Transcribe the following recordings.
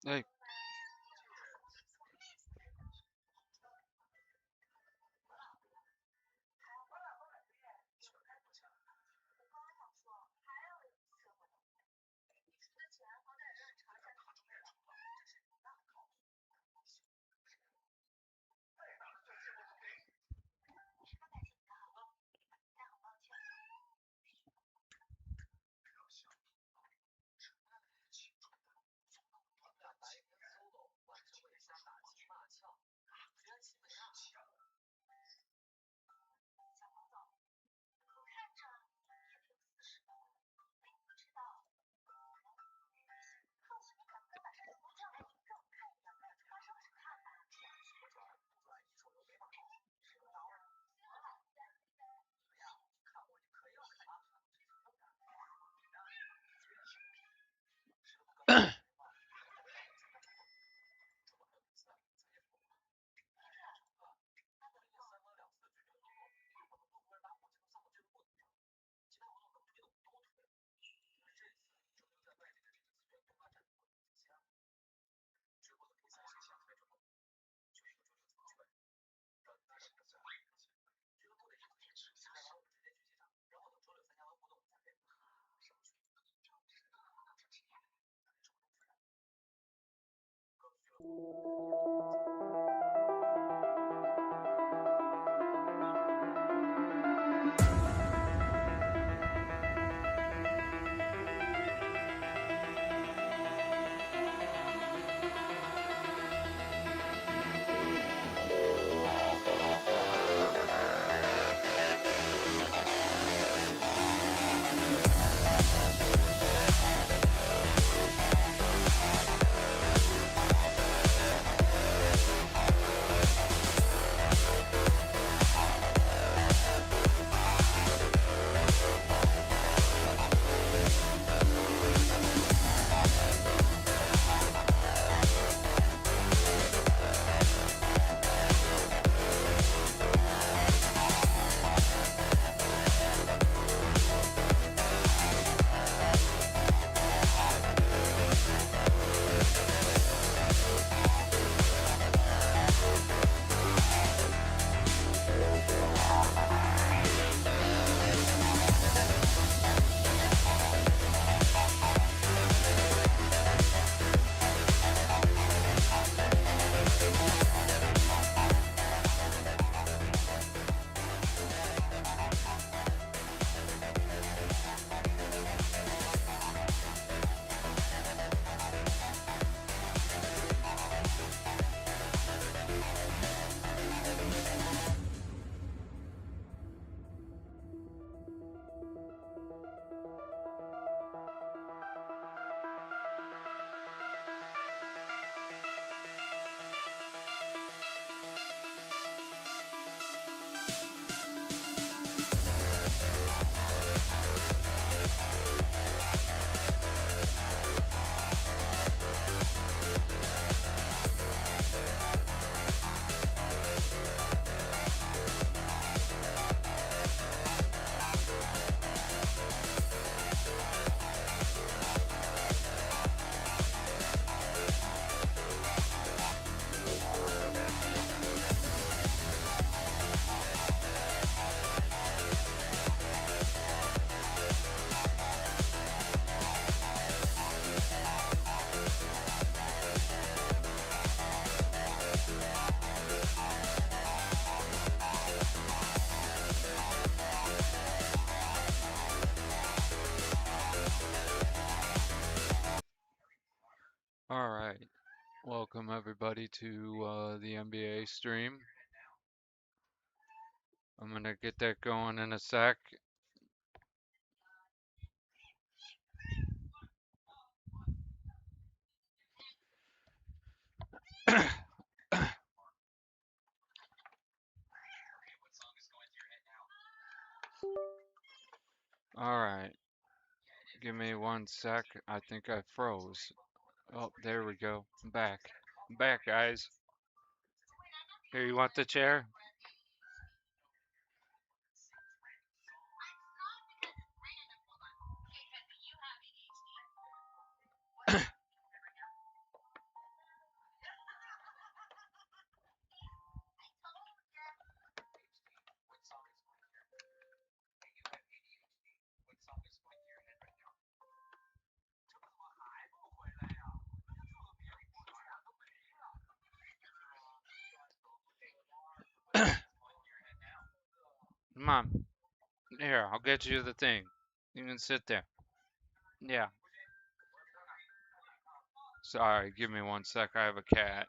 Hey, all right. Welcome everybody to the NBA stream. I'm gonna get that going in a sec. All right. Give me one sec. I think I froze. Oh, there we go. I'm back. I'm back, guys. Here, you want the chair? Come on. Here, I'll get you the thing. You can sit there. Yeah. Sorry, give me 1 sec. I have a cat.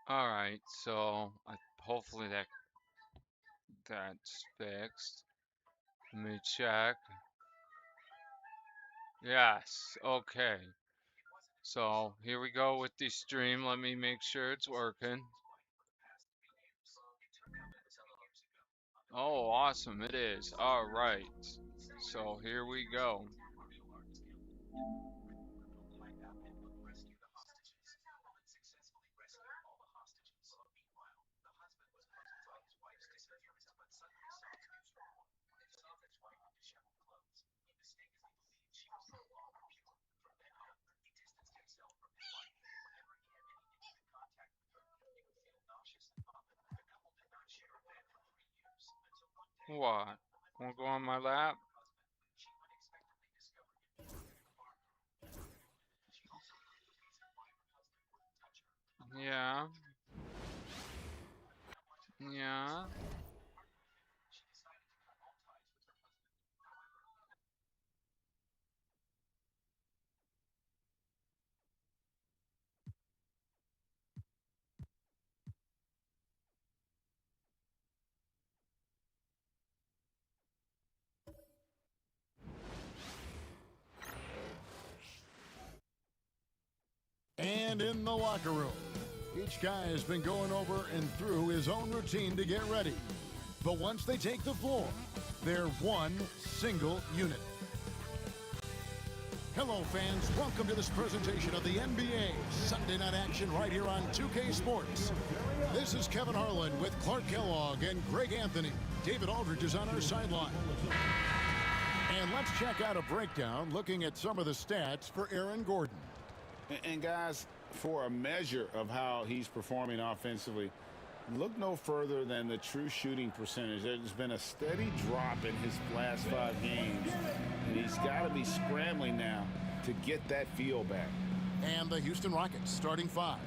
All right, so hopefully that's fixed. Let me check. Yes, okay. So here we go with the stream. Let me make sure it's working. Oh, awesome, it is. All right. So here we go. What? Wanna go on my lap? Yeah. Yeah. And in the locker room, each guy has been going over and through his own routine to get ready. But once they take the floor, they're one single unit. Hello, fans. Welcome to this presentation of the NBA Sunday Night Action right here on 2K Sports. This is Kevin Harlan with Clark Kellogg and Greg Anthony. David Aldridge is on our sideline. And let's check out a breakdown looking at some of the stats for Aaron Gordon. And guys, for a measure of how he's performing offensively, look no further than the true shooting percentage. There's been a steady drop in his last 5 games, and he's got to be scrambling now to get that feel back. And the Houston Rockets starting 5.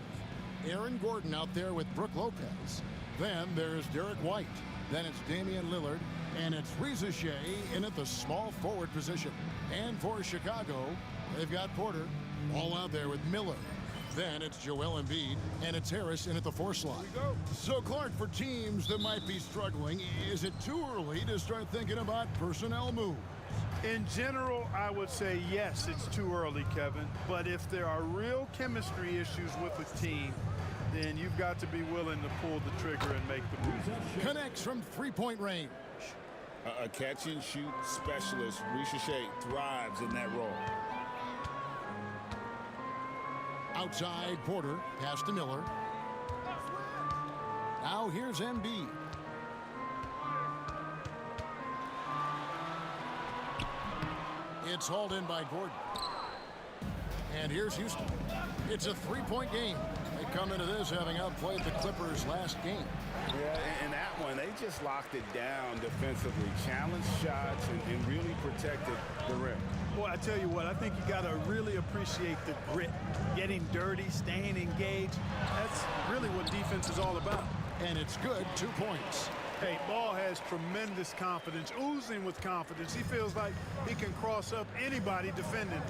Aaron Gordon out there with Brook Lopez. Then there's Derek White. Then it's Damian Lillard. And it's Reza Shea in at the small forward position. And for Chicago, they've got Porter all out there with Miller. Then it's Joel Embiid, and it's Harris in at the 4 slot. So, Clark, for teams that might be struggling, is it too early to start thinking about personnel moves? In general, I would say yes, it's too early, Kevin. But if there are real chemistry issues with the team, then you've got to be willing to pull the trigger and make the move. Connects from three-point range. A catch-and-shoot specialist, Reza Shea, thrives in that role. Outside Porter, pass to Miller. Now here's Embiid. It's hauled in by Gordon. And here's Houston. It's a 3-point game. They come into this having outplayed the Clippers last game. Yeah, in that one, they just locked it down defensively, challenged shots, and really protected the rim. Well, I tell you what, I think you got to really appreciate the grit, getting dirty, staying engaged. That's really what defense is all about. And it's good, 2 points. Hey, Ball has tremendous confidence, oozing with confidence. He feels like he can cross up anybody defending.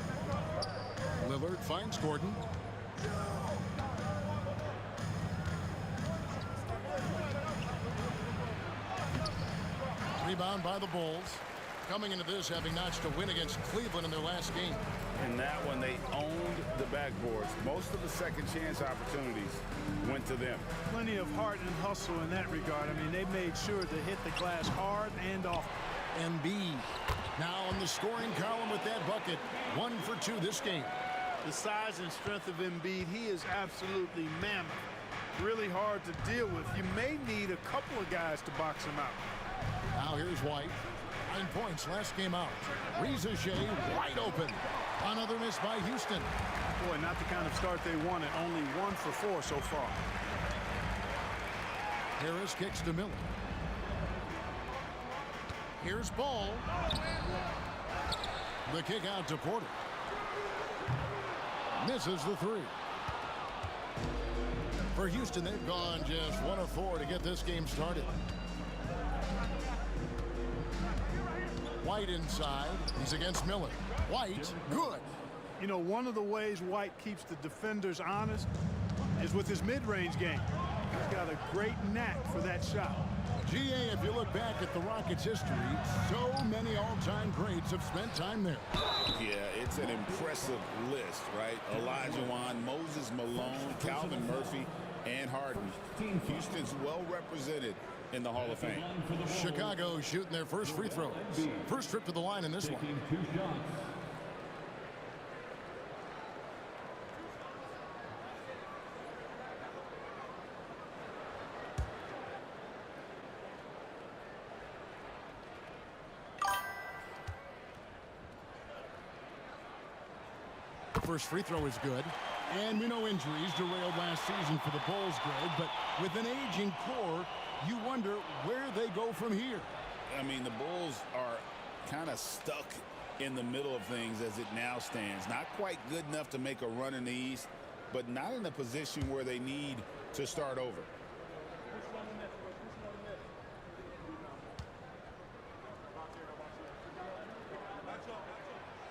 Lillard finds Gordon. Rebound by the Bulls. Coming into this having notched a win against Cleveland in their last game. In that one, they owned the backboards. Most of the second chance opportunities went to them. Plenty of heart and hustle in that regard. I mean, they made sure to hit the glass hard and often. Embiid now in the scoring column with that bucket. 1 for 2 this game. The size and strength of Embiid, he is absolutely mammoth. Really hard to deal with. You may need a couple of guys to box him out. Now here's White. 9 points last game out. Reza Shea wide open. Another miss by Houston. Boy, not the kind of start they wanted. Only 1 for 4 so far. Harris kicks to Miller. Here's Ball. The kick out to Porter. Misses the 3. For Houston, they've gone just 1 of 4 to get this game started. White inside. He's against Miller. White, good. You know, one of the ways White keeps the defenders honest is with his mid-range game. He's got a great knack for that shot. GA, if you look back at the Rockets' history, so many all-time greats have spent time there. Yeah, it's an impressive list, right? Olajuwon, Moses Malone, Calvin Murphy, and Harden. Houston's well represented in the Hall of Fame. Chicago shooting their first free throws. First trip to the line in this one. The first free throw is good. And we know injuries derailed last season for the Bulls, Greg, but with an aging core, you wonder where they go from here. I mean, the Bulls are kind of stuck in the middle of things as it now stands. Not quite good enough to make a run in the East, but not in a position where they need to start over.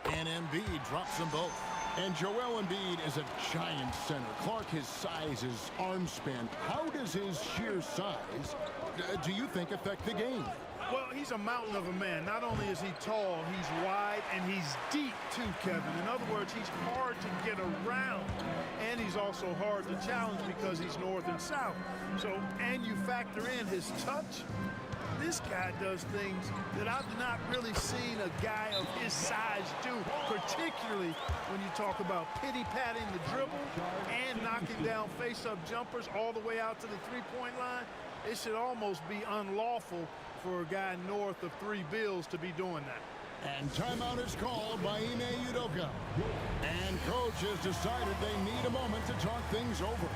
And Embiid drops them both. And Joel Embiid is a giant center. Clark, his size, his arm span. How does his sheer size, do you think, affect the game? Well, he's a mountain of a man. Not only is he tall, he's wide, and he's deep too, Kevin. In other words, he's hard to get around. And he's also hard to challenge because he's north and south. So, and you factor in his touch. This guy does things that I've not really seen a guy of his size do, particularly when you talk about pity-patting the dribble and knocking down face-up jumpers all the way out to the three-point line. It should almost be unlawful for a guy north of 3 bills to be doing that. And timeout is called by Ime Udoka. And coach has decided they need a moment to talk things over.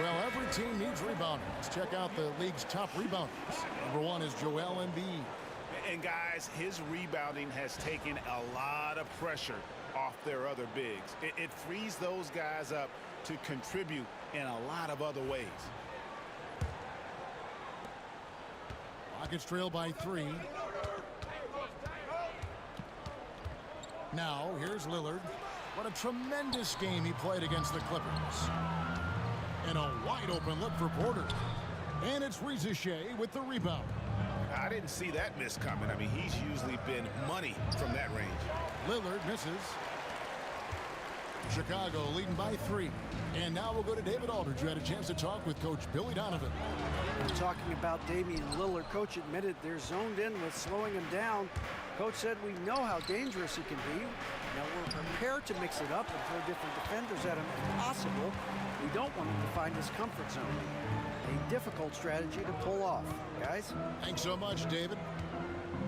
Well, every team needs rebounders. Let's check out the league's top rebounders. Number 1 is Joel Embiid. And guys, his rebounding has taken a lot of pressure off their other bigs. It frees those guys up to contribute in a lot of other ways. Rockets trail by 3. Now, here's Lillard. What a tremendous game he played against the Clippers. And a wide open look for Porter. And it's Reza Shea with the rebound. I didn't see that miss coming. I mean, he's usually been money from that range. Lillard misses. Chicago leading by 3. And now we'll go to David Aldridge, who had a chance to talk with Coach Billy Donovan. We're talking about Damian Lillard. Coach admitted they're zoned in with slowing him down. Coach said we know how dangerous he can be. Now we're prepared to mix it up and throw different defenders at him if possible. We don't want him to find his comfort zone. A difficult strategy to pull off, guys. Thanks so much, David.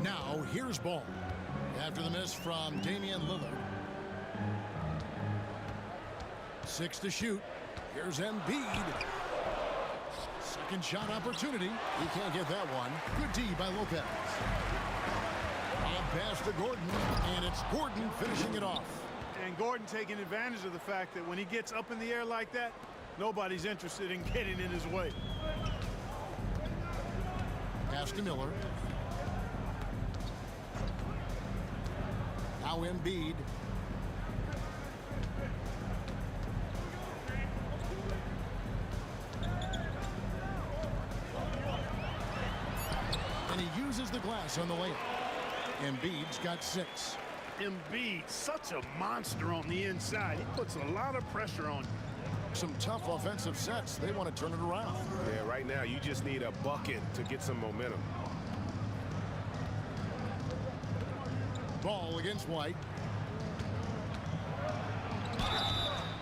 Now here's Ball. After the miss from Damian Lillard. 6 to shoot. Here's Embiid. Second shot opportunity. He can't get that one. Good D by Lopez. A pass to Gordon, and it's Gordon finishing it off. And Gordon taking advantage of the fact that when he gets up in the air like that, nobody's interested in getting in his way. Pass to Miller. Now Embiid. And he uses the glass on the layup. Embiid's got 6. Embiid, such a monster on the inside. He puts a lot of pressure on you. Some tough offensive sets. They want to turn it around. Yeah, right now you just need a bucket to get some momentum. Ball against White.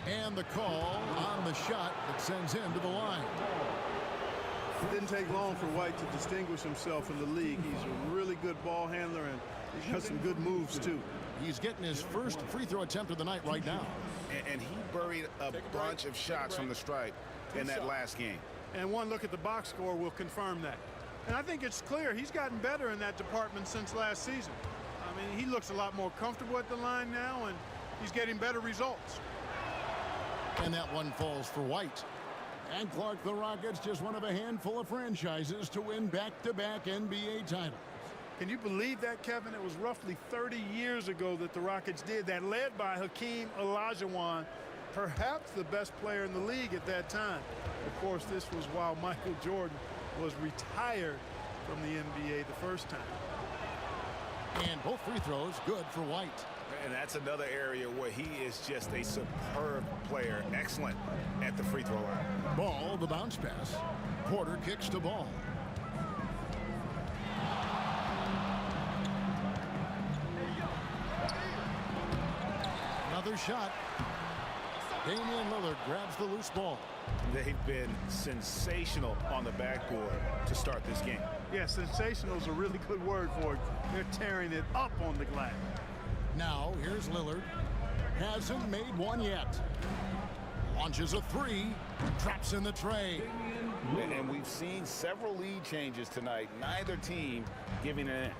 And the call on the shot that sends him to the line. It didn't take long for White to distinguish himself in the league. He's a really good ball handler, and he's got some good moves, too. He's getting his first free throw attempt of the night right now. And he buried a bunch of shots from the stripe in that last game. And one look at the box score will confirm that. And I think it's clear he's gotten better in that department since last season. I mean, he looks a lot more comfortable at the line now, and he's getting better results. And that one falls for White. And Clark, the Rockets, just one of a handful of franchises to win back-to-back NBA titles. Can you believe that, Kevin? It was roughly 30 years ago that the Rockets did that, led by Hakeem Olajuwon, perhaps the best player in the league at that time. Of course, this was while Michael Jordan was retired from the NBA the first time. And both free throws good for White. And that's another area where he is just a superb player. Excellent at the free throw line. Ball, the bounce pass. Porter kicks to Ball. Another shot. Damian Lillard grabs the loose ball. They've been sensational on the backboard to start this game. Yeah, sensational is a really good word for it. They're tearing it up on the glass. Now, here's Lillard. Hasn't made one yet. Launches a 3. Drops in the tray. And we've seen several lead changes tonight. Neither team giving an inch.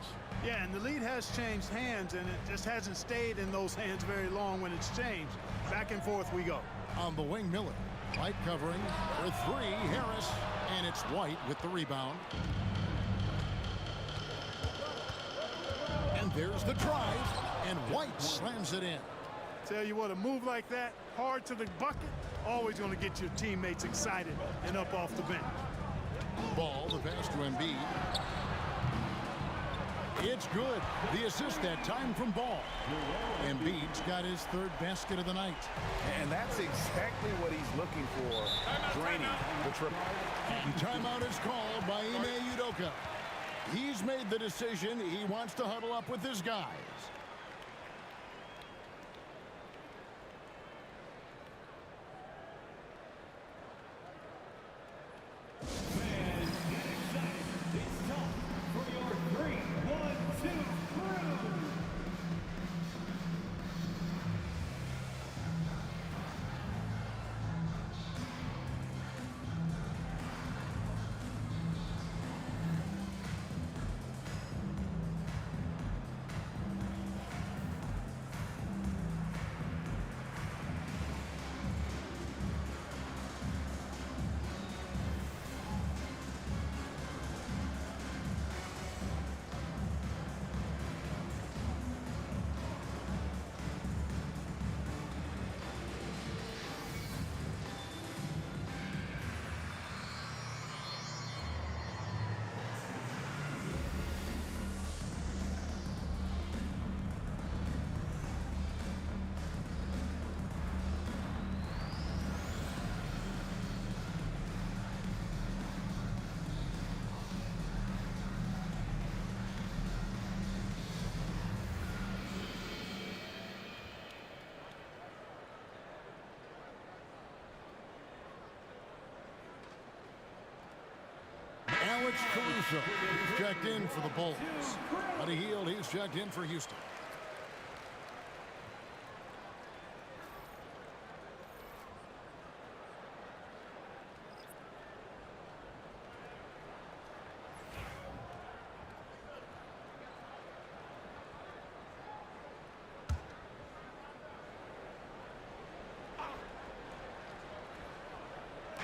Yeah, and the lead has changed hands, and it just hasn't stayed in those hands very long when it's changed. Back and forth we go. On the wing, Miller. White covering for 3. Harris. And it's White with the rebound. And there's the drive. And White slams it in. Tell you what, a move like that, hard to the bucket, always going to get your teammates excited and up off the bench. Ball, the pass to Embiid. It's good. The assist that time from Ball. Embiid's got his 3rd basket of the night. And that's exactly what he's looking for, draining the triple. And timeout is called by Ime Udoka. He's made the decision. He wants to huddle up with his guys. Now it's Caruso. He's checked in for the Bulls. Buddy Hield, he's checked in for Houston.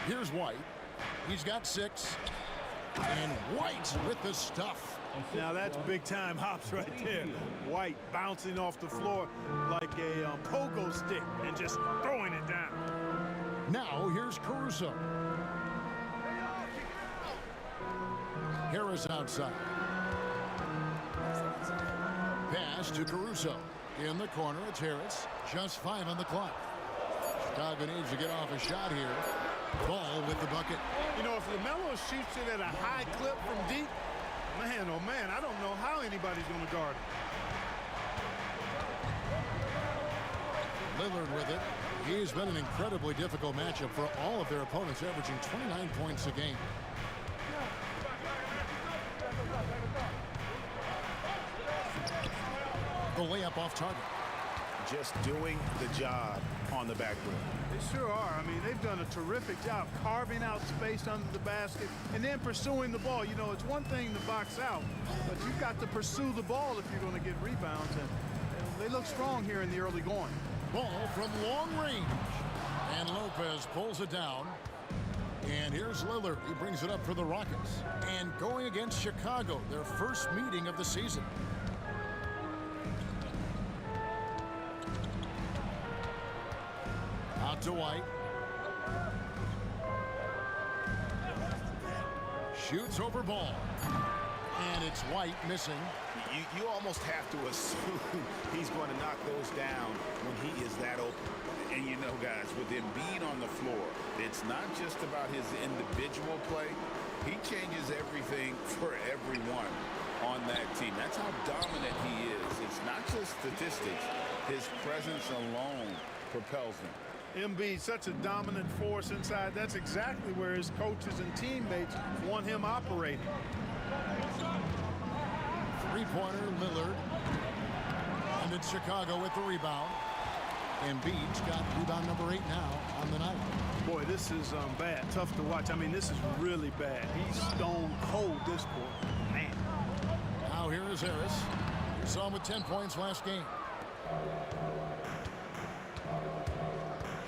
Here's White. He's got 6. And White with the stuff. Now that's big-time hops right there. White bouncing off the floor like a pogo stick and just throwing it down. Now here's Caruso. Harris outside. Pass to Caruso. In the corner, it's Harris. Just 5 on the clock. Chicago needs to get off a shot here. Ball with the bucket. You know, if LaMelo shoots it at a high clip from deep, man, oh man, I don't know how anybody's going to guard it. Lillard with it. He's been an incredibly difficult matchup for all of their opponents, averaging 29 points a game. The layup off target. Just doing the job on the backboard. They sure are. I mean, they've done a terrific job carving out space under the basket and then pursuing the ball. You know, it's one thing to box out, but you've got to pursue the ball if you're going to get rebounds. And they look strong here in the early going. Ball from long range. And Lopez pulls it down. And here's Lillard. He brings it up for the Rockets. And going against Chicago, their first meeting of the season. Out to White. Shoots over Ball. And it's White missing. You almost have to assume he's going to knock those down when he is that open. And you know, guys, with Embiid on the floor, it's not just about his individual play. He changes everything for everyone on that team. That's how dominant he is. It's not just statistics. His presence alone propels them. Embiid, such a dominant force inside. That's exactly where his coaches and teammates want him operating. Three-pointer, Lillard. And it's Chicago with the rebound. Embiid's got rebound number 8 now on the night. Boy, this is bad. Tough to watch. I mean, this is really bad. He's stone cold this quarter. Man. Now here is Harris. You saw him with 10 points last game.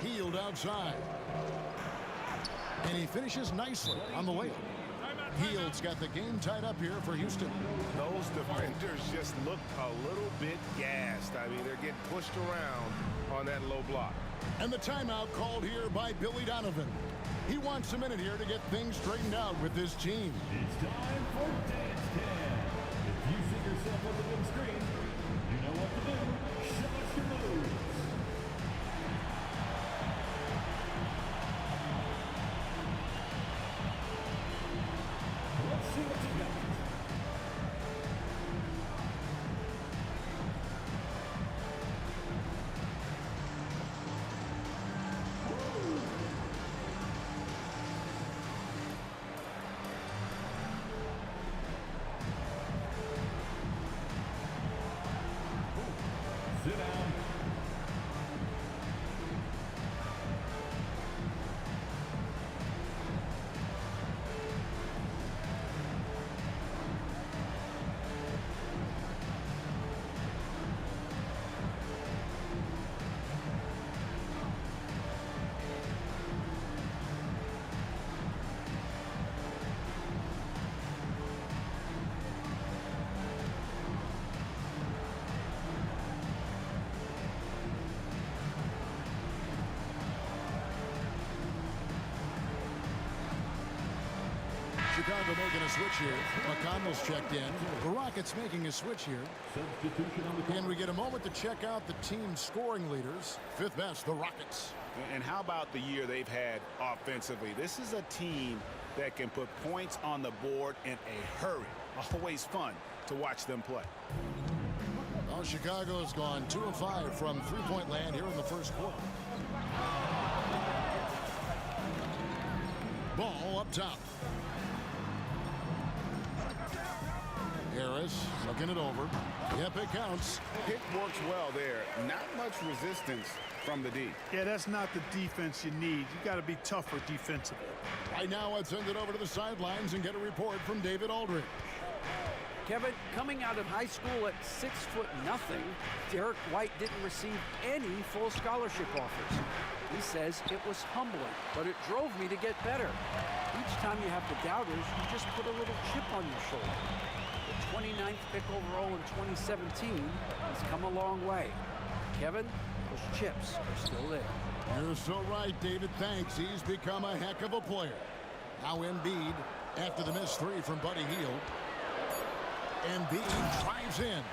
Hield outside. And he finishes nicely on the layup. Hield's got the game tied up here for Houston. Those defenders just look a little bit gassed. I mean, they're getting pushed around on that low block. And the timeout called here by Billy Donovan. He wants a minute here to get things straightened out with his team. It's time for Dance Cam. If you see yourself on the big screen, you know what to do. Show us your moves. Let's see what you got. Sit down. Chicago making a switch here. McConnell's checked in. The Rockets making a switch here. Substitution on the And we get a moment to check out the team's scoring leaders. Fifth best, the Rockets. And how about the year they've had offensively? This is a team that can put points on the board in a hurry. Always fun to watch them play. Well, Chicago has gone 2 of 5 from three-point land here in the first quarter. Ball up top. Harris looking it over. Yep, it counts. Pick works well there. Not much resistance from the D. Yeah, that's not the defense you need. You got to be tougher defensively. Right now, let's send it over to the sidelines and get a report from David Aldridge. Kevin, coming out of high school at 6'0", Derek White didn't receive any full scholarship offers. He says it was humbling, but it drove me to get better. Each time you have the doubters, you just put a little chip on your shoulder. The 29th pick overall in 2017 has come a long way. Kevin, those chips are still there. You're so right, David. Thanks. He's become a heck of a player. Now Embiid, after the missed three from Buddy Hield. Embiid drives in.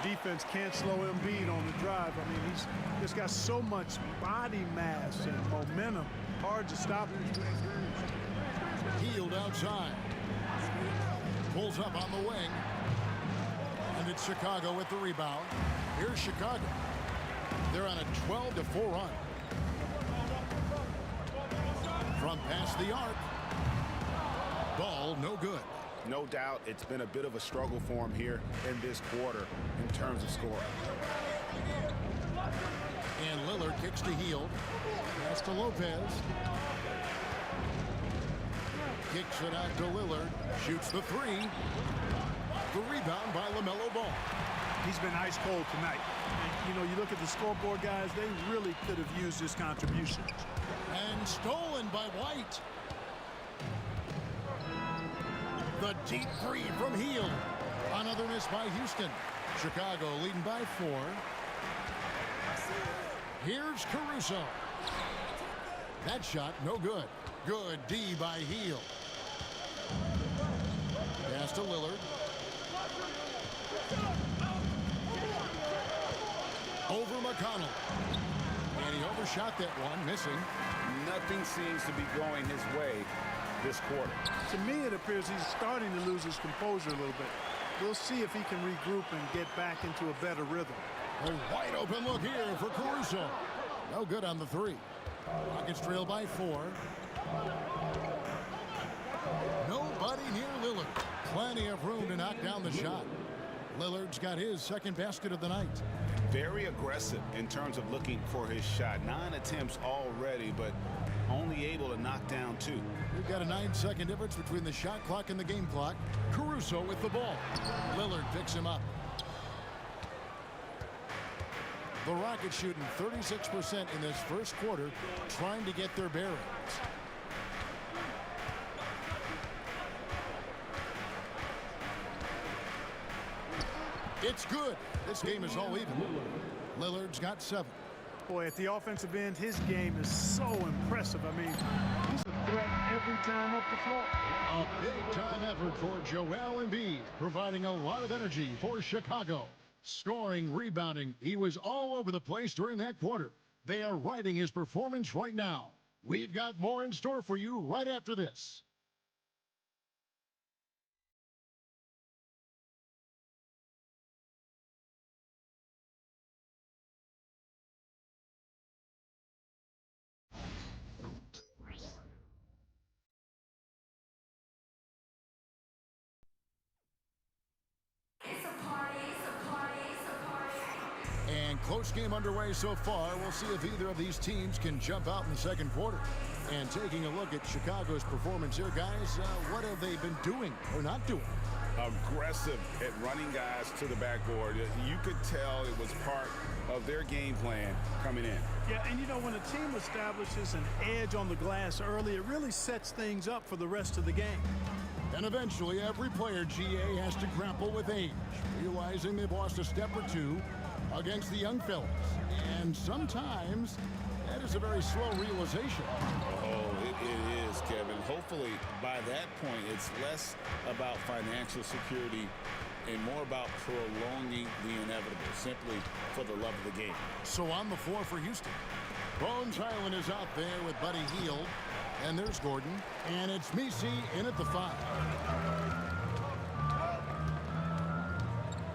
The defense can't slow Embiid on the drive. I mean, he's just got so much body mass and momentum. Hard to stop him. Hield outside. Pulls up on the wing. And it's Chicago with the rebound. Here's Chicago. They're on a 12-4 run. From past the arc. Ball no good. No doubt it's been a bit of a struggle for him here in this quarter in terms of scoring. And Lillard kicks to Hield. Pass to Lopez. Kicks it out to Lillard. Shoots the three. The rebound by LaMelo Ball. He's been ice cold tonight. And, you know, you look at the scoreboard, guys, they really could have used his contribution. And stolen by White. The deep three from Hield. Another miss by Houston. Chicago leading by 4. Here's Caruso. That shot no good. Good D by Hield. Pass to Lillard. Over McConnell. And he overshot that one, missing. Nothing seems to be going his way this quarter. To me, it appears he's starting to lose his composure a little bit. We'll see if he can regroup and get back into a better rhythm. A wide open look here for Caruso. No good on the three. Rockets trail by 4. Nobody near Lillard. Plenty of room to knock down the shot. Lillard's got his second basket of the night. Very aggressive in terms of looking for his shot. 9 attempts already, but only able to knock down 2. We've got a 9-second difference between the shot clock and the game clock. Caruso with the ball. Lillard picks him up. The Rockets shooting 36% in this first quarter, trying to get their bearings. It's good. This game is all even. Lillard's got 7. Boy, at the offensive end, his game is so impressive. I mean, he's a threat every time up the floor. A big-time effort for Joel Embiid, providing a lot of energy for Chicago. Scoring, rebounding, he was all over the place during that quarter. They are riding his performance right now. We've got more in store for you right after this. And close game underway so far. We'll see if either of these teams can jump out in the second quarter. And taking a look at Chicago's performance here, guys, what have they been doing or not doing? Aggressive at running guys to the backboard. You could tell it was part of their game plan coming in. Yeah, and you know, when a team establishes an edge on the glass early, it really sets things up for the rest of the game. And eventually, every player, GA, has to grapple with age, realizing they've lost a step or two against the young fellas. And sometimes that is a very slow realization. Oh, it is, Kevin. Hopefully, by that point, it's less about financial security and more about prolonging the inevitable, simply for the love of the game. So on the floor for Houston, Bones Hyland is out there with Buddy Hield. And there's Gordon. And it's Messi in at the 5.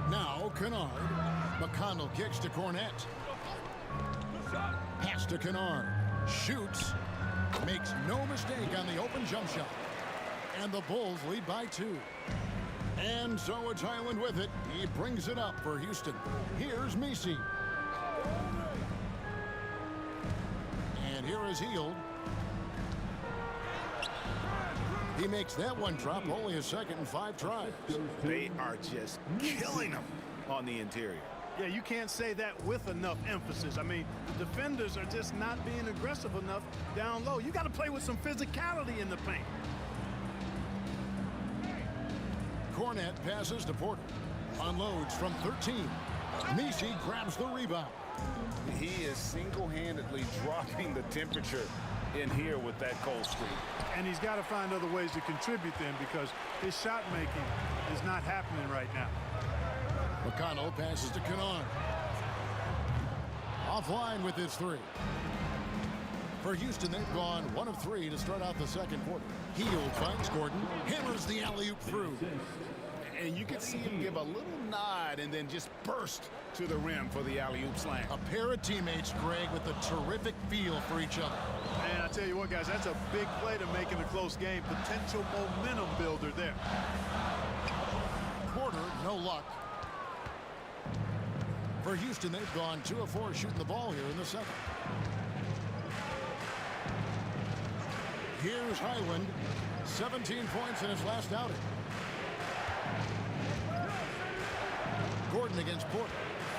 Now Kennard. McConnell kicks to Cornette. Pass to Kennard. Shoots. Makes no mistake on the open jump shot. And the Bulls lead by 2. And so it's Highland with it. He brings it up for Houston. Here's Misi. And here is Hield. He makes that one drop, only a second and 5 tries. They are just killing him on the interior. Yeah, you can't say that with enough emphasis. I mean, the defenders are just not being aggressive enough down low. You got to play with some physicality in the paint. Cornette passes to Porter. Unloads from 13. Misi grabs the rebound. He is single-handedly dropping the temperature in here with that cold streak. And he's got to find other ways to contribute then, because his shot making is not happening right now. McConnell passes to Kennard. Offline with his 3. For Houston, they've gone 1 of 3 to start out the second quarter. Hield finds Gordon, hammers the alley-oop through. And you can see him give a little nod and then just burst to the rim for the alley-oop slam. A pair of teammates, Greg, with a terrific feel for each other. And I tell you what, guys, that's a big play to make in a close game. Potential momentum builder there. Porter, no luck. For Houston, they've gone 2 of 4 shooting the ball here in the second. Here's Highland, 17 points in his last outing. Gordon against Porter,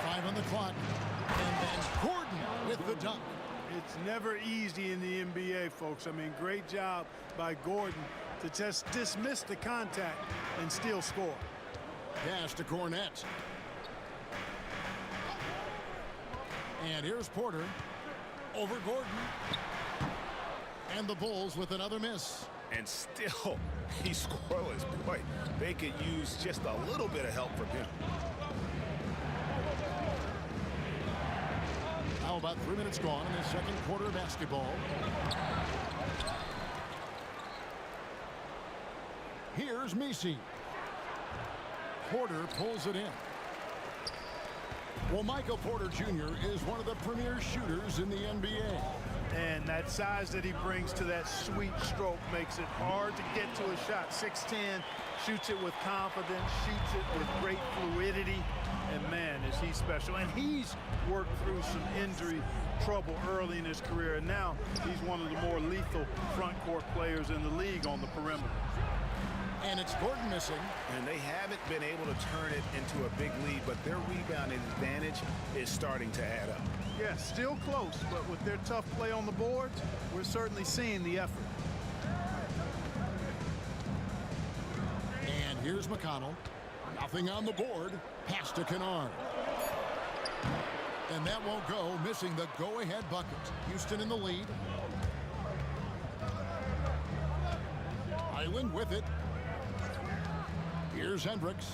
5 on the clock, and then Gordon with the dunk. It's never easy in the NBA, folks. I mean, great job by Gordon to just dismiss the contact and still score. Pass to Cornette. And here's Porter over Gordon. And the Bulls with another miss. And still, he's scoreless. Boy, they could use just a little bit of help from him. Now about 3 minutes gone in the second quarter of basketball. Here's Misi. Porter pulls it in. Well, Michael Porter Jr. is one of the premier shooters in the NBA. And that size that he brings to that sweet stroke makes it hard to get to a shot. 6'10", shoots it with confidence, shoots it with great fluidity. And man, is he special. And he's worked through some injury trouble early in his career. And now he's one of the more lethal front court players in the league on the perimeter. And it's Gordon missing. And they haven't been able to turn it into a big lead, but their rebound advantage is starting to add up. Yeah, still close, but with their tough play on the boards, we're certainly seeing the effort. And here's McConnell. Nothing on the board. Pass to Kennard. And that won't go, missing the go-ahead bucket. Houston in the lead. Highland with it. Here's Hendricks.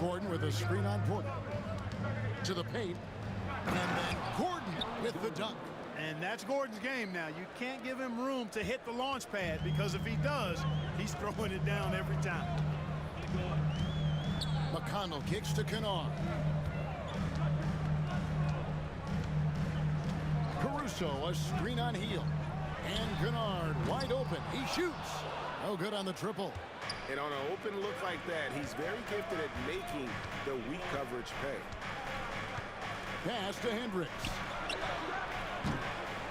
Gordon with a screen on Porter. To the paint. And then Gordon with the dunk. And that's Gordon's game now. You can't give him room to hit the launch pad, because if he does, he's throwing it down every time. McConnell kicks to Kennard. Caruso, a screen on Hield. And Kennard wide open. He shoots. No good on the triple. And on an open look like that, he's very gifted at making the weak coverage pay. Pass to Hendricks.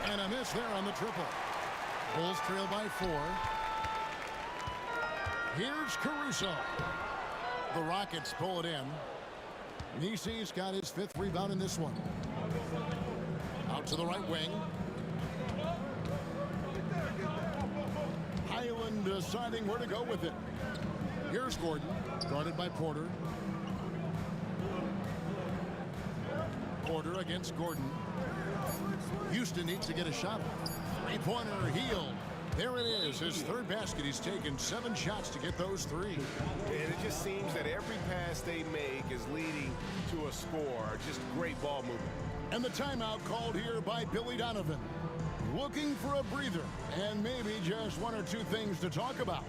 And a miss there on the triple. Bulls trail by 4. Here's Caruso. The Rockets pull it in. Misi's got his 5th rebound in this one. Out to the right wing. Highland deciding where to go with it. Here's Gordon, guarded by Porter. Porter against Gordon. Houston needs to get a shot. Three-pointer, Hield. There it is, his 3rd basket. He's taken 7 shots to get those 3. And it just seems that every pass they make is leading to a score. Just great ball movement. And the timeout called here by Billy Donovan. Looking for a breather and maybe just 1 or 2 things to talk about.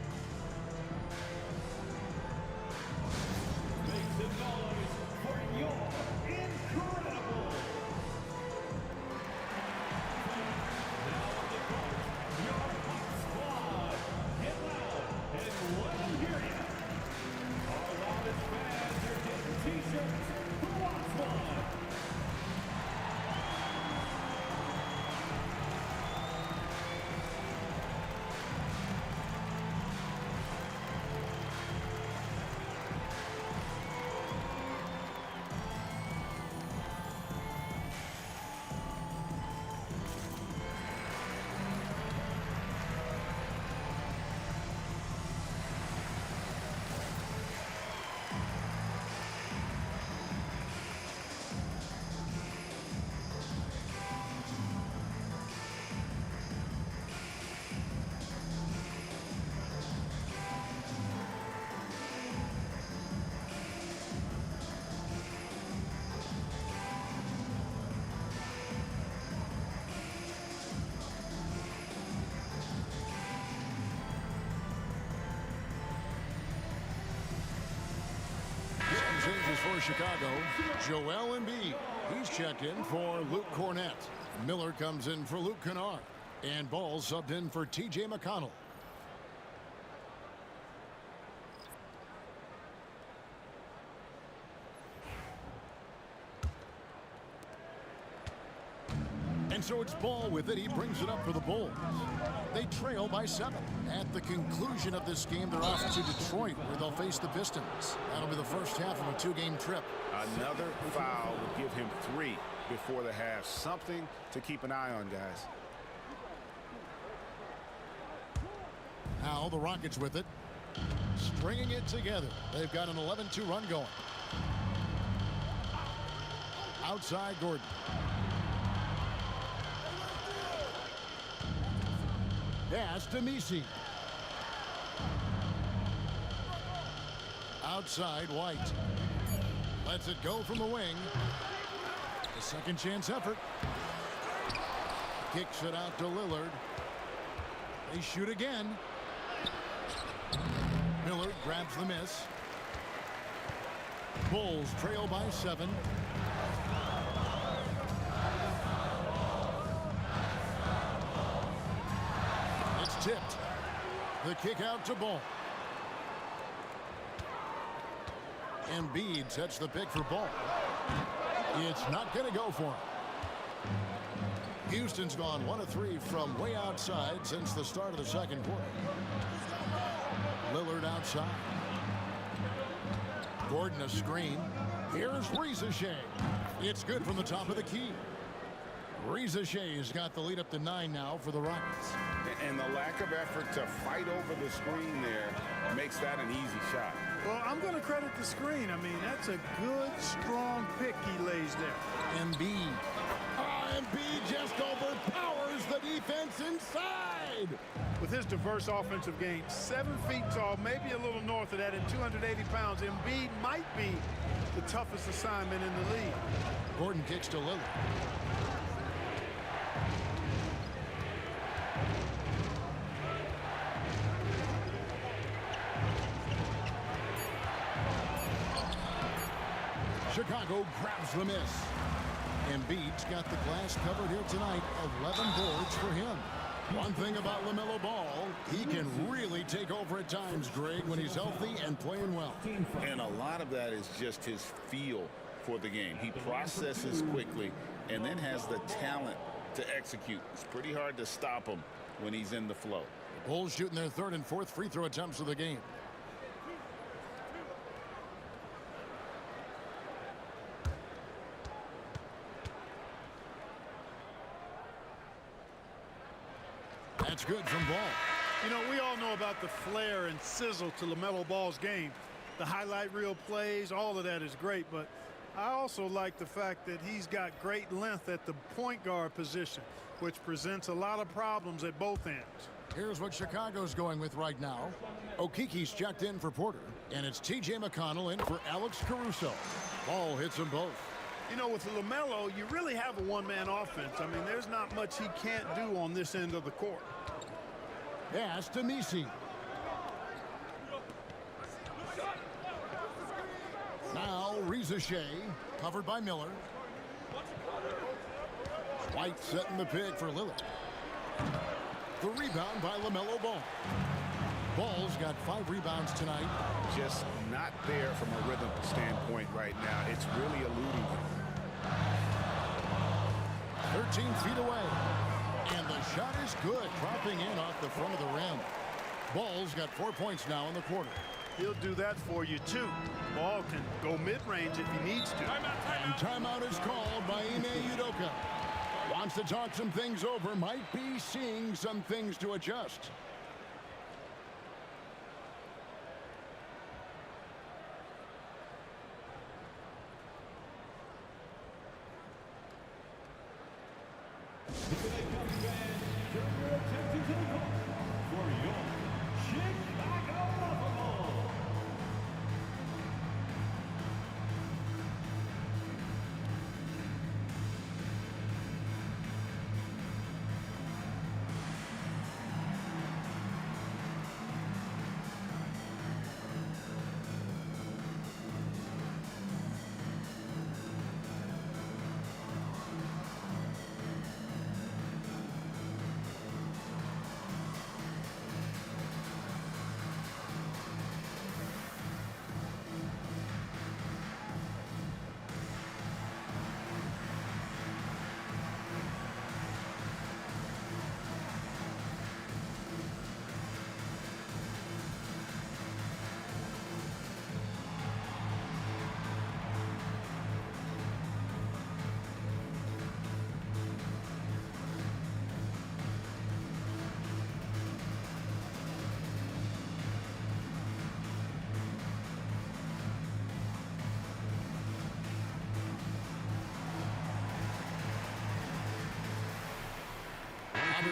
Make some noise for your incredible. Now on the court, your hot squad. changes for Chicago. Joel Embiid. He's checked in for Luke Cornett. Miller comes in for Luke Kennard. And Ball subbed in for T.J. McConnell. And so it's Ball with it. He brings it up for the Bulls. They trail by 7. At the conclusion of this game, they're off to Detroit, where they'll face the Pistons. That'll be the first half of a 2-game trip. Another foul would give him 3 before the half. Something to keep an eye on, guys. Now the Rockets with it. Stringing it together. They've got an 11-2 run going. Outside Gordon. Pass to Messi. Outside White. Lets it go from the wing. A second chance effort. Kicks it out to Lillard. They shoot again. Miller grabs the miss. Bulls trail by 7. It's tipped. The kick out to Ball. Embiid sets the pick for Ball. It's not going to go for him. Houston's gone 1 of 3 from way outside since the start of the second quarter. Lillard outside. Gordon a screen. Here's Reza Shea. It's good from the top of the key. Reza Shea's got the lead up to 9 now for the Rockets. And the lack of effort to fight over the screen there makes that an easy shot. Well, I'm going to credit the screen. I mean, that's a good, strong pick he lays there. Embiid. Embiid just overpowers the defense inside. With his diverse offensive game, 7 feet tall, maybe a little north of that, and 280 pounds, Embiid might be the toughest assignment in the league. Gordon kicks to Lillard. Chicago grabs the miss. Embiid's got the glass covered here tonight. 11 boards for him. One thing about LaMelo Ball, he can really take over at times, Greg, when he's healthy and playing well. And a lot of that is just his feel for the game. He processes quickly and then has the talent to execute. It's pretty hard to stop him when he's in the flow. The Bulls shooting their 3rd and 4th free throw attempts of the game. That's good from Ball. You know, we all know about the flair and sizzle to LaMelo Ball's game. The highlight reel plays, all of that is great, but I also like the fact that he's got great length at the point guard position, which presents a lot of problems at both ends. Here's what Chicago's going with right now. Okiki's checked in for Porter, and it's T.J. McConnell in for Alex Caruso. Ball hits them both. You know, with LaMelo, you really have a one-man offense. I mean, there's not much he can't do on this end of the court. Pass to Messi. Now Reza Shea, covered by Miller. White setting the pick for Lillard. The rebound by LaMelo Ball. Ball's got 5 rebounds tonight. Just not there from a rhythm standpoint right now. It's really eluding him. 13 feet away. And the shot is good, dropping in off the front of the rim. Ball's got 4 points now in the quarter. He'll do that for you, too. Ball can go mid-range if he needs to. And timeout is called by Ime Udoka. Wants to talk some things over, might be seeing some things to adjust. For your Chicago Bulls.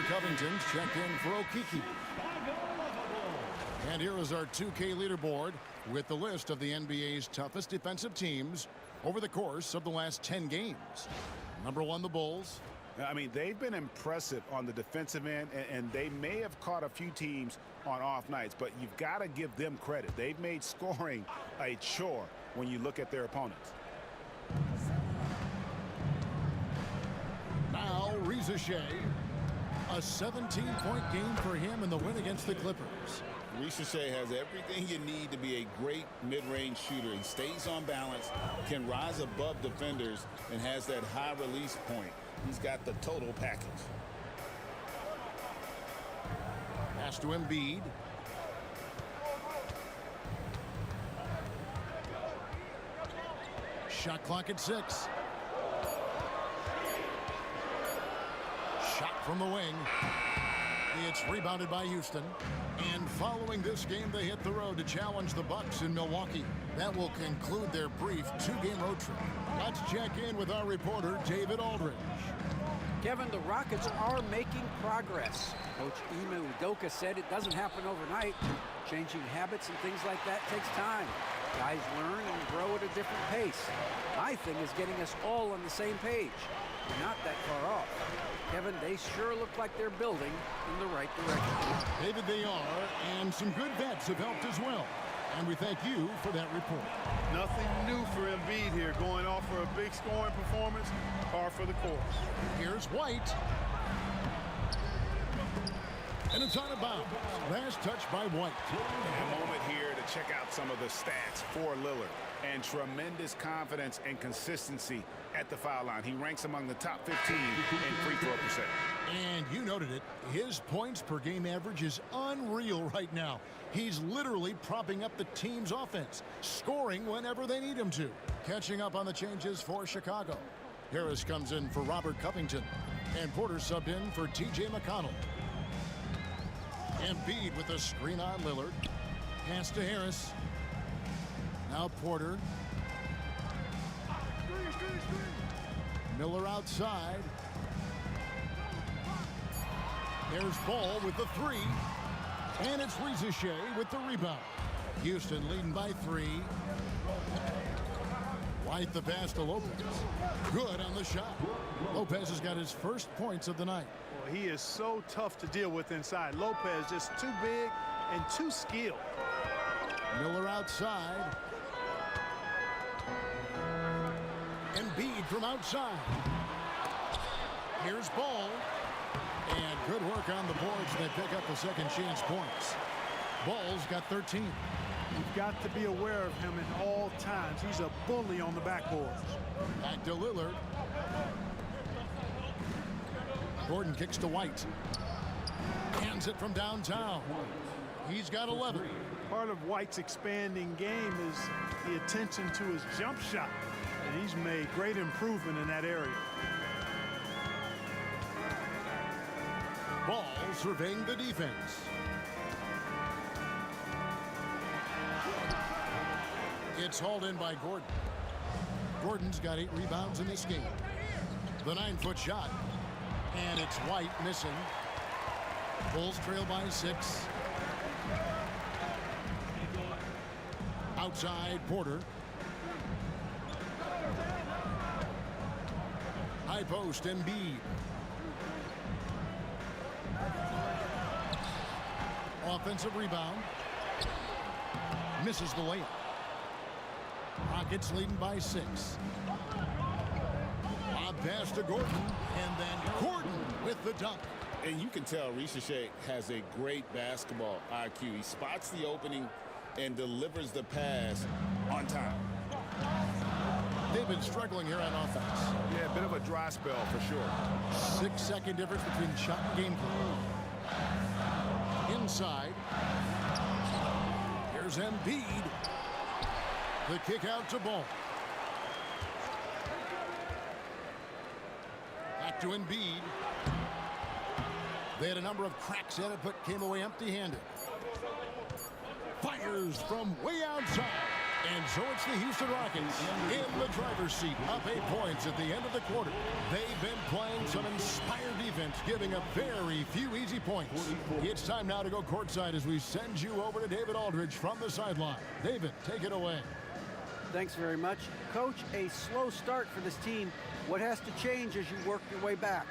Covington's checked in for Okiki. And here is our 2K leaderboard with the list of the NBA's toughest defensive teams over the course of the last 10 games. Number 1, the Bulls. I mean, they've been impressive on the defensive end, and they may have caught a few teams on off nights, but you've got to give them credit. They've made scoring a chore when you look at their opponents. Now, Riza Shea. A 17-point game for him in the win against the Clippers. Riza Shea has everything you need to be a great mid-range shooter. He stays on balance, can rise above defenders, and has that high release point. He's got the total package. Pass to Embiid. Shot clock at 6. Shot from the wing. It's rebounded by Houston. And following this game, they hit the road to challenge the Bucks in Milwaukee. That will conclude their brief 2-game road trip. Let's check in with our reporter, David Aldridge. Kevin, the Rockets are making progress. Coach Ime Udoka said it doesn't happen overnight. Changing habits and things like that takes time. Guys learn and grow at a different pace. My thing is getting us all on the same page. We're not that far off. Kevin, they sure look like they're building in the right direction. David, they are, and some good vets have helped as well. And we thank you for that report. Nothing new for Embiid here, going off for a big scoring performance, par for the course. Here's White. And it's out of bounds. Last touch by White. A moment here to check out some of the stats for Lillard. And tremendous confidence and consistency at the foul line. He ranks among the top 15 in free throw percent. And you noted it. His points per game average is unreal right now. He's literally propping up the team's offense, scoring whenever they need him to. Catching up on the changes for Chicago. Harris comes in for Robert Covington. And Porter subbed in for T.J. McConnell. Embiid with a screen on Lillard. Pass to Harris. Now Porter. Miller outside. There's Ball with the 3. And it's Riza Shea with the rebound. Houston leading by 3. White the pass to Lopez. Good on the shot. Lopez has got his first points of the night. Well, he is so tough to deal with inside. Lopez just too big and too skilled. Miller outside. Embiid from outside. Here's Ball. And good work on the boards. They pick up the second chance points. Ball's got 13. You've got to be aware of him at all times. He's a bully on the backboard. Back to Lillard. Gordon kicks to White. Hands it from downtown. He's got 11. Part of White's expanding game is the attention to his jump shot. And he's made great improvement in that area. Ball surveying the defense. It's hauled in by Gordon. Gordon's got 8 rebounds in this game. The 9-foot shot. And it's White missing. Bulls trail by 6. Outside Porter. High post Embiid. Offensive rebound. Misses the layup. Rockets leading by 6. Lob pass to Gordon. And then Gordon with the dunk. And you can tell Riza Shea has a great basketball IQ. He spots the opening and delivers the pass on time. They've been struggling here on offense. Yeah, a bit of a dry spell for sure. 6-second difference between shot and game play. Inside. Here's Embiid. The kick out to Ball. Back to Embiid. They had a number of cracks at it, but came away empty-handed. Fires from way outside. And so it's the Houston Rockets in the driver's seat, up 8 points at the end of the quarter. They've been playing some inspired defense, giving up very few easy points. It's time now to go courtside as we send you over to David Aldridge from the sideline. David, take it away. Thanks very much. Coach, a slow start for this team. What has to change as you work your way back?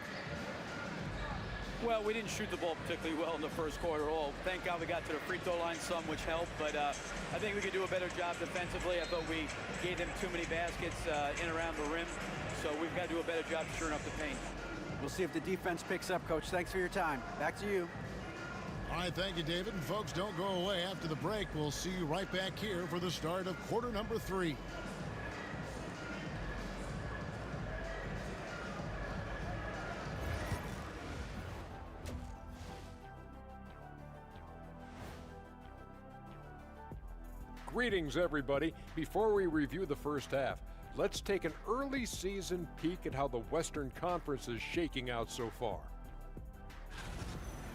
Well, we didn't shoot the ball particularly well in the first quarter at all. Thank God we got to the free throw line some, which helped. But I think we could do a better job defensively. I thought we gave them too many baskets in around the rim. So we've got to do a better job shoring up the paint. We'll see if the defense picks up, Coach. Thanks for your time. Back to you. All right, thank you, David. And folks, don't go away. After the break, we'll see you right back here for the start of quarter number 3. Greetings, everybody. Before we review the first half, let's take an early season peek at how the Western Conference is shaking out so far.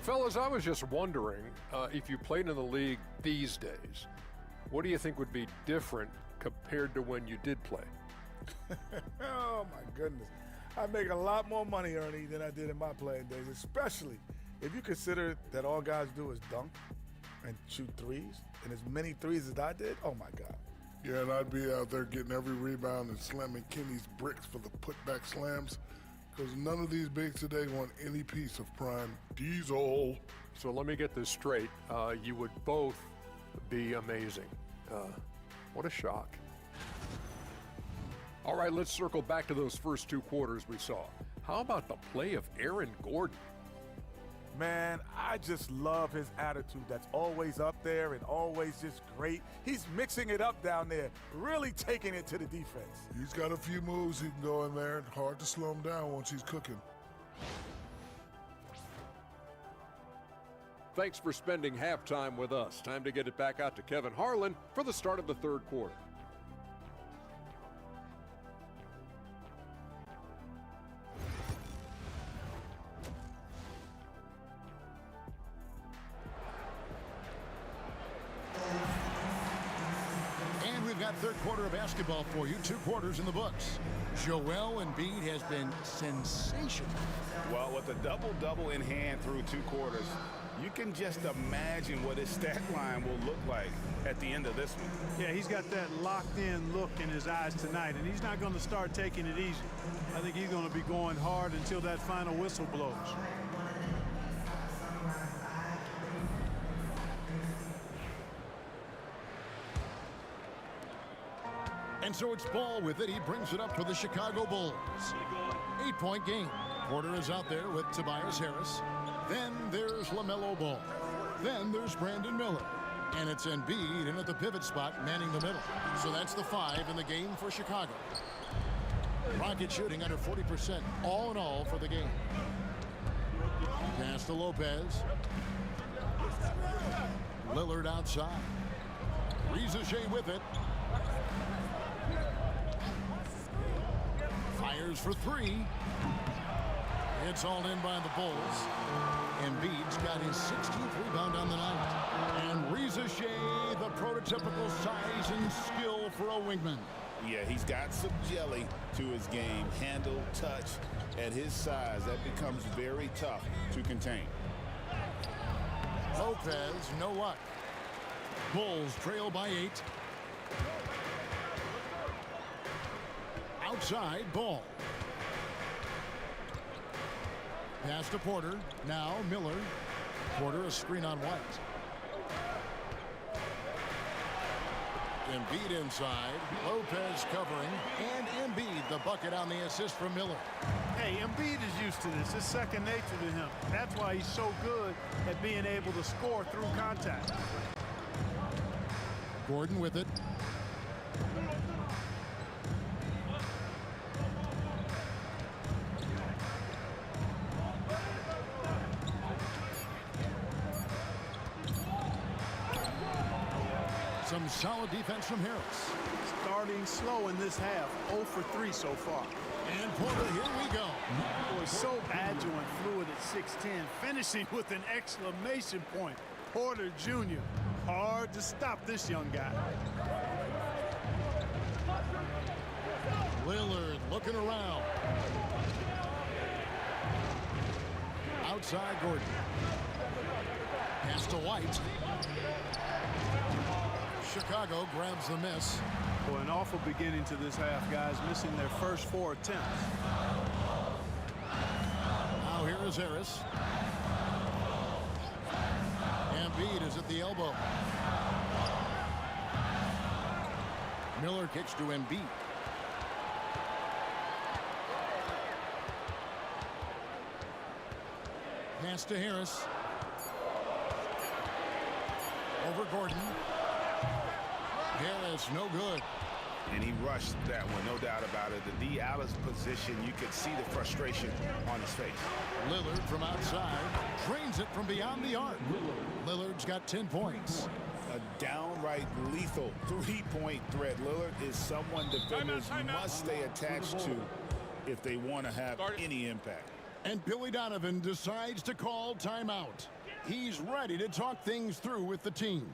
Fellas, I was just wondering if you played in the league these days, what do you think would be different compared to when you did play? Oh, my goodness. I make a lot more money, Ernie, than I did in my playing days, especially if you consider that all guys do is dunk and shoot threes, and as many threes as I did, oh my God. Yeah, and I'd be out there getting every rebound and slamming Kenny's bricks for the putback slams, because none of these bigs today want any piece of prime Diesel. So let me get this straight. You would both be amazing. What a shock. All right, let's circle back to those first 2 quarters we saw. How about the play of Aaron Gordon? Man, I just love his attitude. That's always up there and always just great. He's mixing it up down there, really taking it to the defense. He's got a few moves he can go in there. Hard to slow him down once he's cooking. Thanks for spending halftime with us. Time to get it back out to Kevin Harlan for the start of the third quarter. Third quarter of basketball for you. 2 quarters in the books. Joel Embiid has been sensational. Well, with a double-double in hand through 2 quarters, you can just imagine what his stat line will look like at the end of this one. Yeah, he's got that locked-in look in his eyes tonight, and he's not going to start taking it easy. I think he's going to be going hard until that final whistle blows. And so it's Ball with it. He brings it up for the Chicago Bulls. 8-point game. Porter is out there with Tobias Harris. Then there's LaMelo Ball. Then there's Brandon Miller. And it's Embiid in at the pivot spot, manning the middle. So that's the 5 in the game for Chicago. Rocket shooting under 40% all in all for the game. Pass to Lopez. Lillard outside. Riza with it. Fires for 3. It's all in by the Bulls. Embiid's got his 16th rebound on the night. And Riza Shea, the prototypical size and skill for a wingman. Yeah, he's got some jelly to his game. Handle, touch. At his size, that becomes very tough to contain. Lopez, no luck. Bulls trail by 8. Outside, Ball. Pass to Porter. Now Miller. Porter a screen on White. Embiid inside. Lopez covering. And Embiid the bucket on the assist from Miller. Hey, Embiid is used to this. It's second nature to him. That's why he's so good at being able to score through contact. Gordon with it. Some solid defense from Harris. Starting slow in this half. 0 for 3 so far. And Porter, here we go. Boy, so agile and fluid at 6'10", finishing with an exclamation point. Porter Jr. Hard to stop this young guy. Lillard looking around. Outside Gordon. Pass to White. Chicago grabs the miss. Boy, an awful beginning to this half, guys, missing their first 4 attempts. Now here is Harris. Embiid is at the elbow. Miller kicks to Embiid. Pass to Harris. Over Gordon. Harris, no good. And he rushed that one, no doubt about it. The D. Alice position, you could see the frustration on his face. Lillard from outside drains it from beyond the arc. Lillard's got 10 points. A downright lethal three-point threat. Lillard is someone defenders must stay attached to if they want to have any impact. And Billy Donovan decides to call timeout. He's ready to talk things through with the team.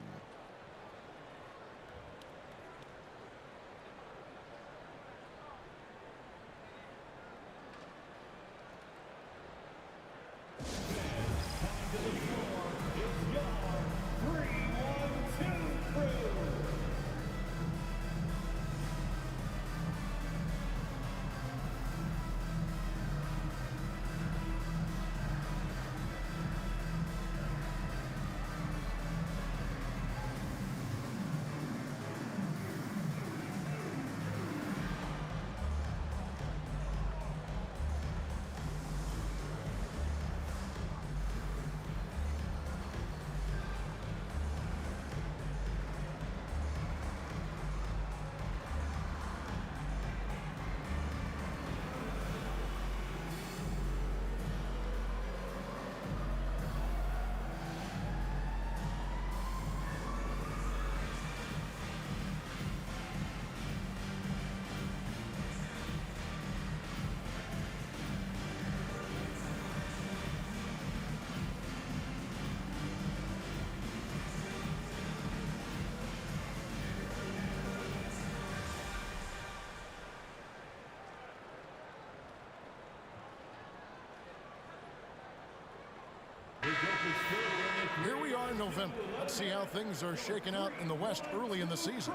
Here we are in November. Let's see how things are shaking out in the West early in the season.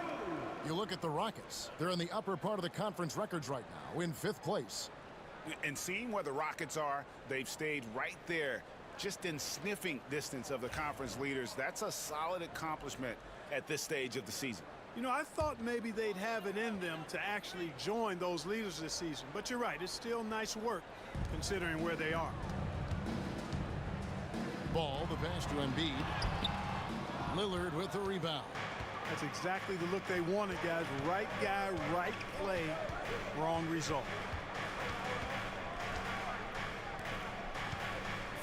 You look at the Rockets. They're in the upper part of the conference records right now, in 5th place. And seeing where the Rockets are, they've stayed right there, just in sniffing distance of the conference leaders. That's a solid accomplishment at this stage of the season. You know, I thought maybe they'd have it in them to actually join those leaders this season. But you're right, it's still nice work considering where they are. Ball, the pass to Embiid. Lillard with the rebound. That's exactly the look they wanted, guys. Right guy, right play, wrong result.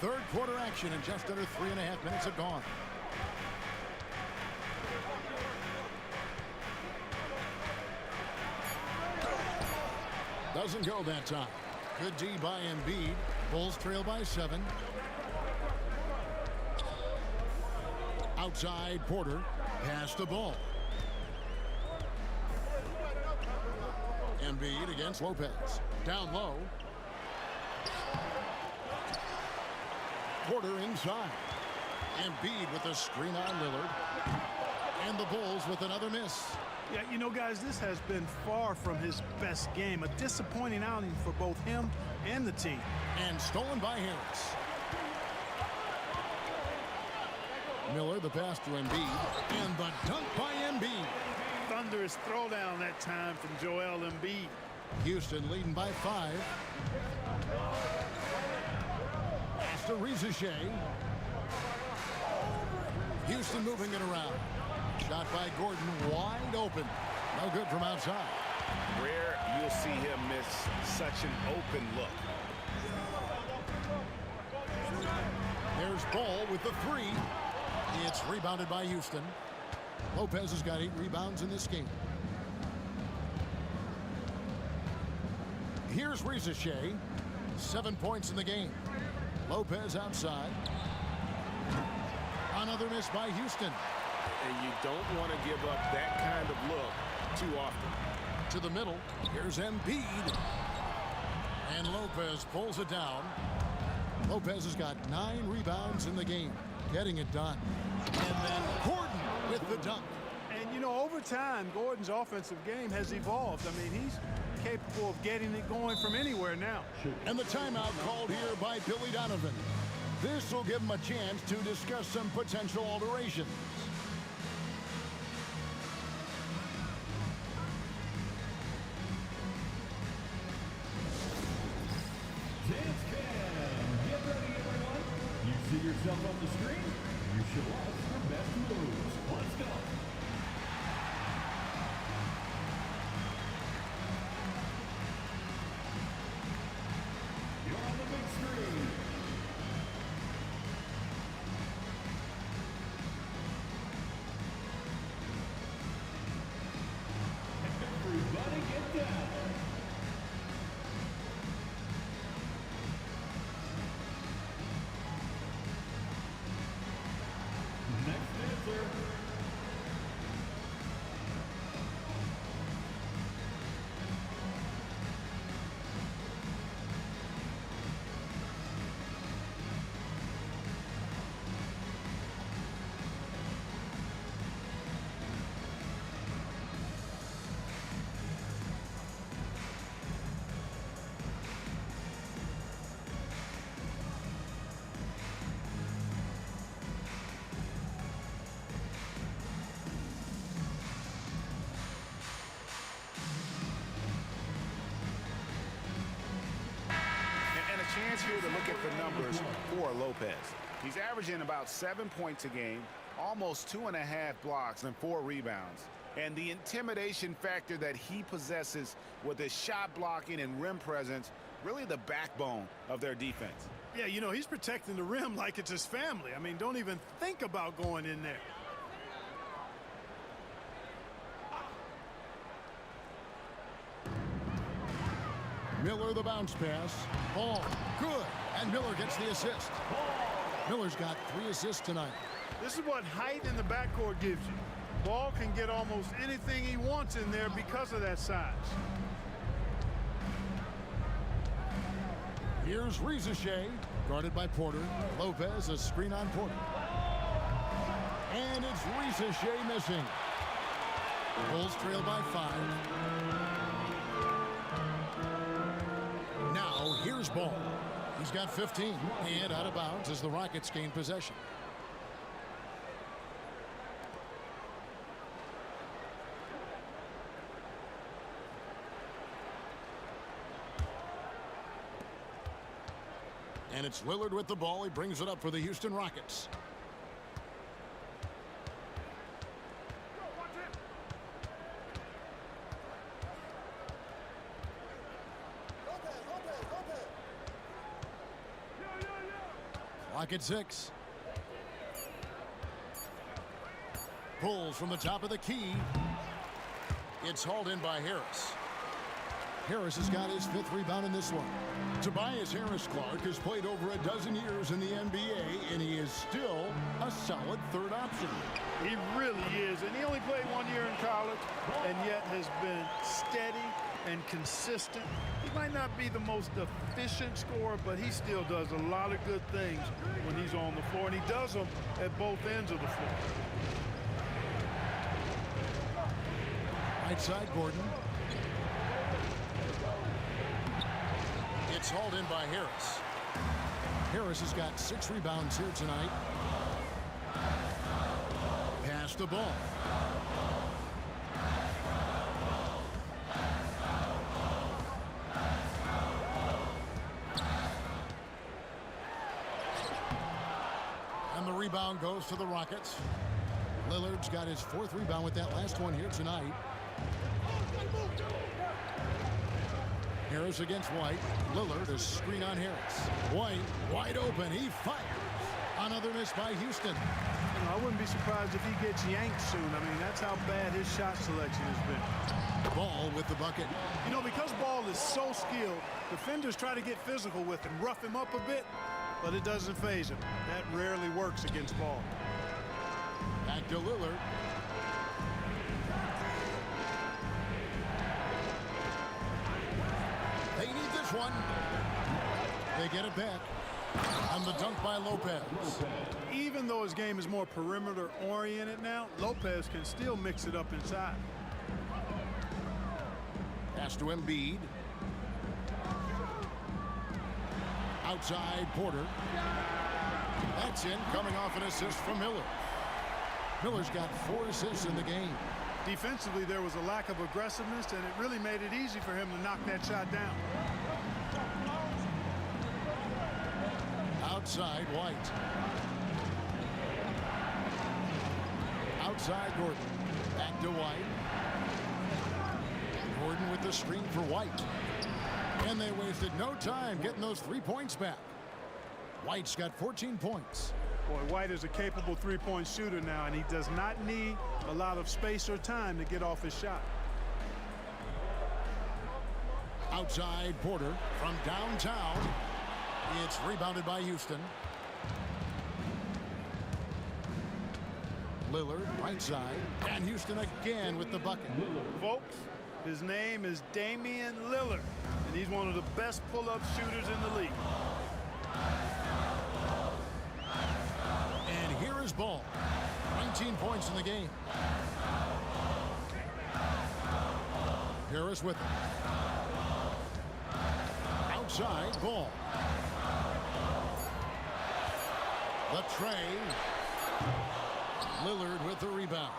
Third quarter action and just under 3.5 minutes have gone. Doesn't go that time. Good D by Embiid. Bulls trail by 7. Outside Porter. Pass the ball. Embiid against Lopez. Down low. Porter inside. Embiid with a screen on Lillard. And the Bulls with another miss. Yeah, you know, guys, this has been far from his best game. A disappointing outing for both him and the team. And stolen by Harris. Miller, the pass to Embiid. And the dunk by Embiid. Thunderous throwdown that time from Joel Embiid. Houston leading by 5. Pass to Riza. Houston moving it around. Shot by Gordon, wide open. No good from outside. Rare you'll see him miss such an open look. There's Ball with the 3. It's rebounded by Houston. Lopez has got 8 rebounds in this game. Here's Riza. 7 points in the game. Lopez outside. Another miss by Houston. And you don't want to give up that kind of look too often. to the middle. Here's Embiid. And Lopez pulls it down. Lopez has got 9 rebounds in the game, getting it done. And then Gordon with the dunk. And, you know, over time, Gordon's offensive game has evolved. I mean, he's capable of getting it going from anywhere now. And the timeout called here by Billy Donovan. This will give him a chance to discuss some potential alterations. Dance cam. Get ready, everyone. You see yourself on the screen? You show us your best moves. Let's go. You're on the big screen. Everybody get down. Next answer. And a chance here to look at the numbers for Lopez. He's averaging about 7 points a game, almost 2.5 blocks and 4 rebounds. And the intimidation factor that he possesses with his shot blocking and rim presence, really the backbone of their defense. Yeah, you know, he's protecting the rim like it's his family. I mean, don't even think about going in there. Miller the bounce pass. Ball. Good. And Miller gets the assist. Miller's got 3 assists tonight. This is what height in the backcourt gives you. Ball can get almost anything he wants in there because of that size. Here's Rizachet, guarded by Porter. Lopez, a screen on Porter. And it's Rizachet missing. Bulls trail by 5. Now, here's Ball. He's got 15 and out of bounds as the Rockets gain possession. And it's Lillard with the ball. He brings it up for the Houston Rockets. Clock at 6. Pulls from the top of the key. It's hauled in by Harris. Harris has got his 5th rebound in this one. Tobias Harris-Clark has played over a dozen years in the NBA, and he is still a solid 3rd option. He really is, and he only played 1 year in college, and yet has been steady and consistent. He might not be the most efficient scorer, but he still does a lot of good things when he's on the floor, and he does them at both ends of the floor. Right side, Gordon. It's hauled in by Harris. Harris has got 6 rebounds here tonight. Pass the ball. And the rebound goes to the Rockets. Lillard's got his 4th rebound with that last one here tonight. Harris against White. Lillard, a screen on Harris. White, wide open. He fires. Another miss by Houston. You know, I wouldn't be surprised if he gets yanked soon. I mean, that's how bad his shot selection has been. Ball with the bucket. You know, because Ball is so skilled, defenders try to get physical with him, rough him up a bit, but it doesn't faze him. That rarely works against Ball. Back to Lillard. one. They get it back. And the dunk by Lopez. Even though his game is more perimeter oriented now, Lopez can still mix it up inside. Pass to Embiid. Outside Porter. That's in, coming off an assist from Miller. Miller's got 4 assists in the game. Defensively, there was a lack of aggressiveness, and it really made it easy for him to knock that shot down. Outside White. Outside Gordon. Back to White. Gordon with the screen for White. And they wasted no time getting those 3 points back. White's got 14 points. Boy, White is a capable three-point shooter now, and he does not need a lot of space or time to get off his shot. Outside Porter from downtown. It's rebounded by Houston. Lillard right side, and Houston again with the bucket. Folks, his name is Damian Lillard, and he's one of the best pull-up shooters in the league. And here is Ball. 19 points in the game. Harris with it. Outside Ball. The tray. Lillard with the rebound.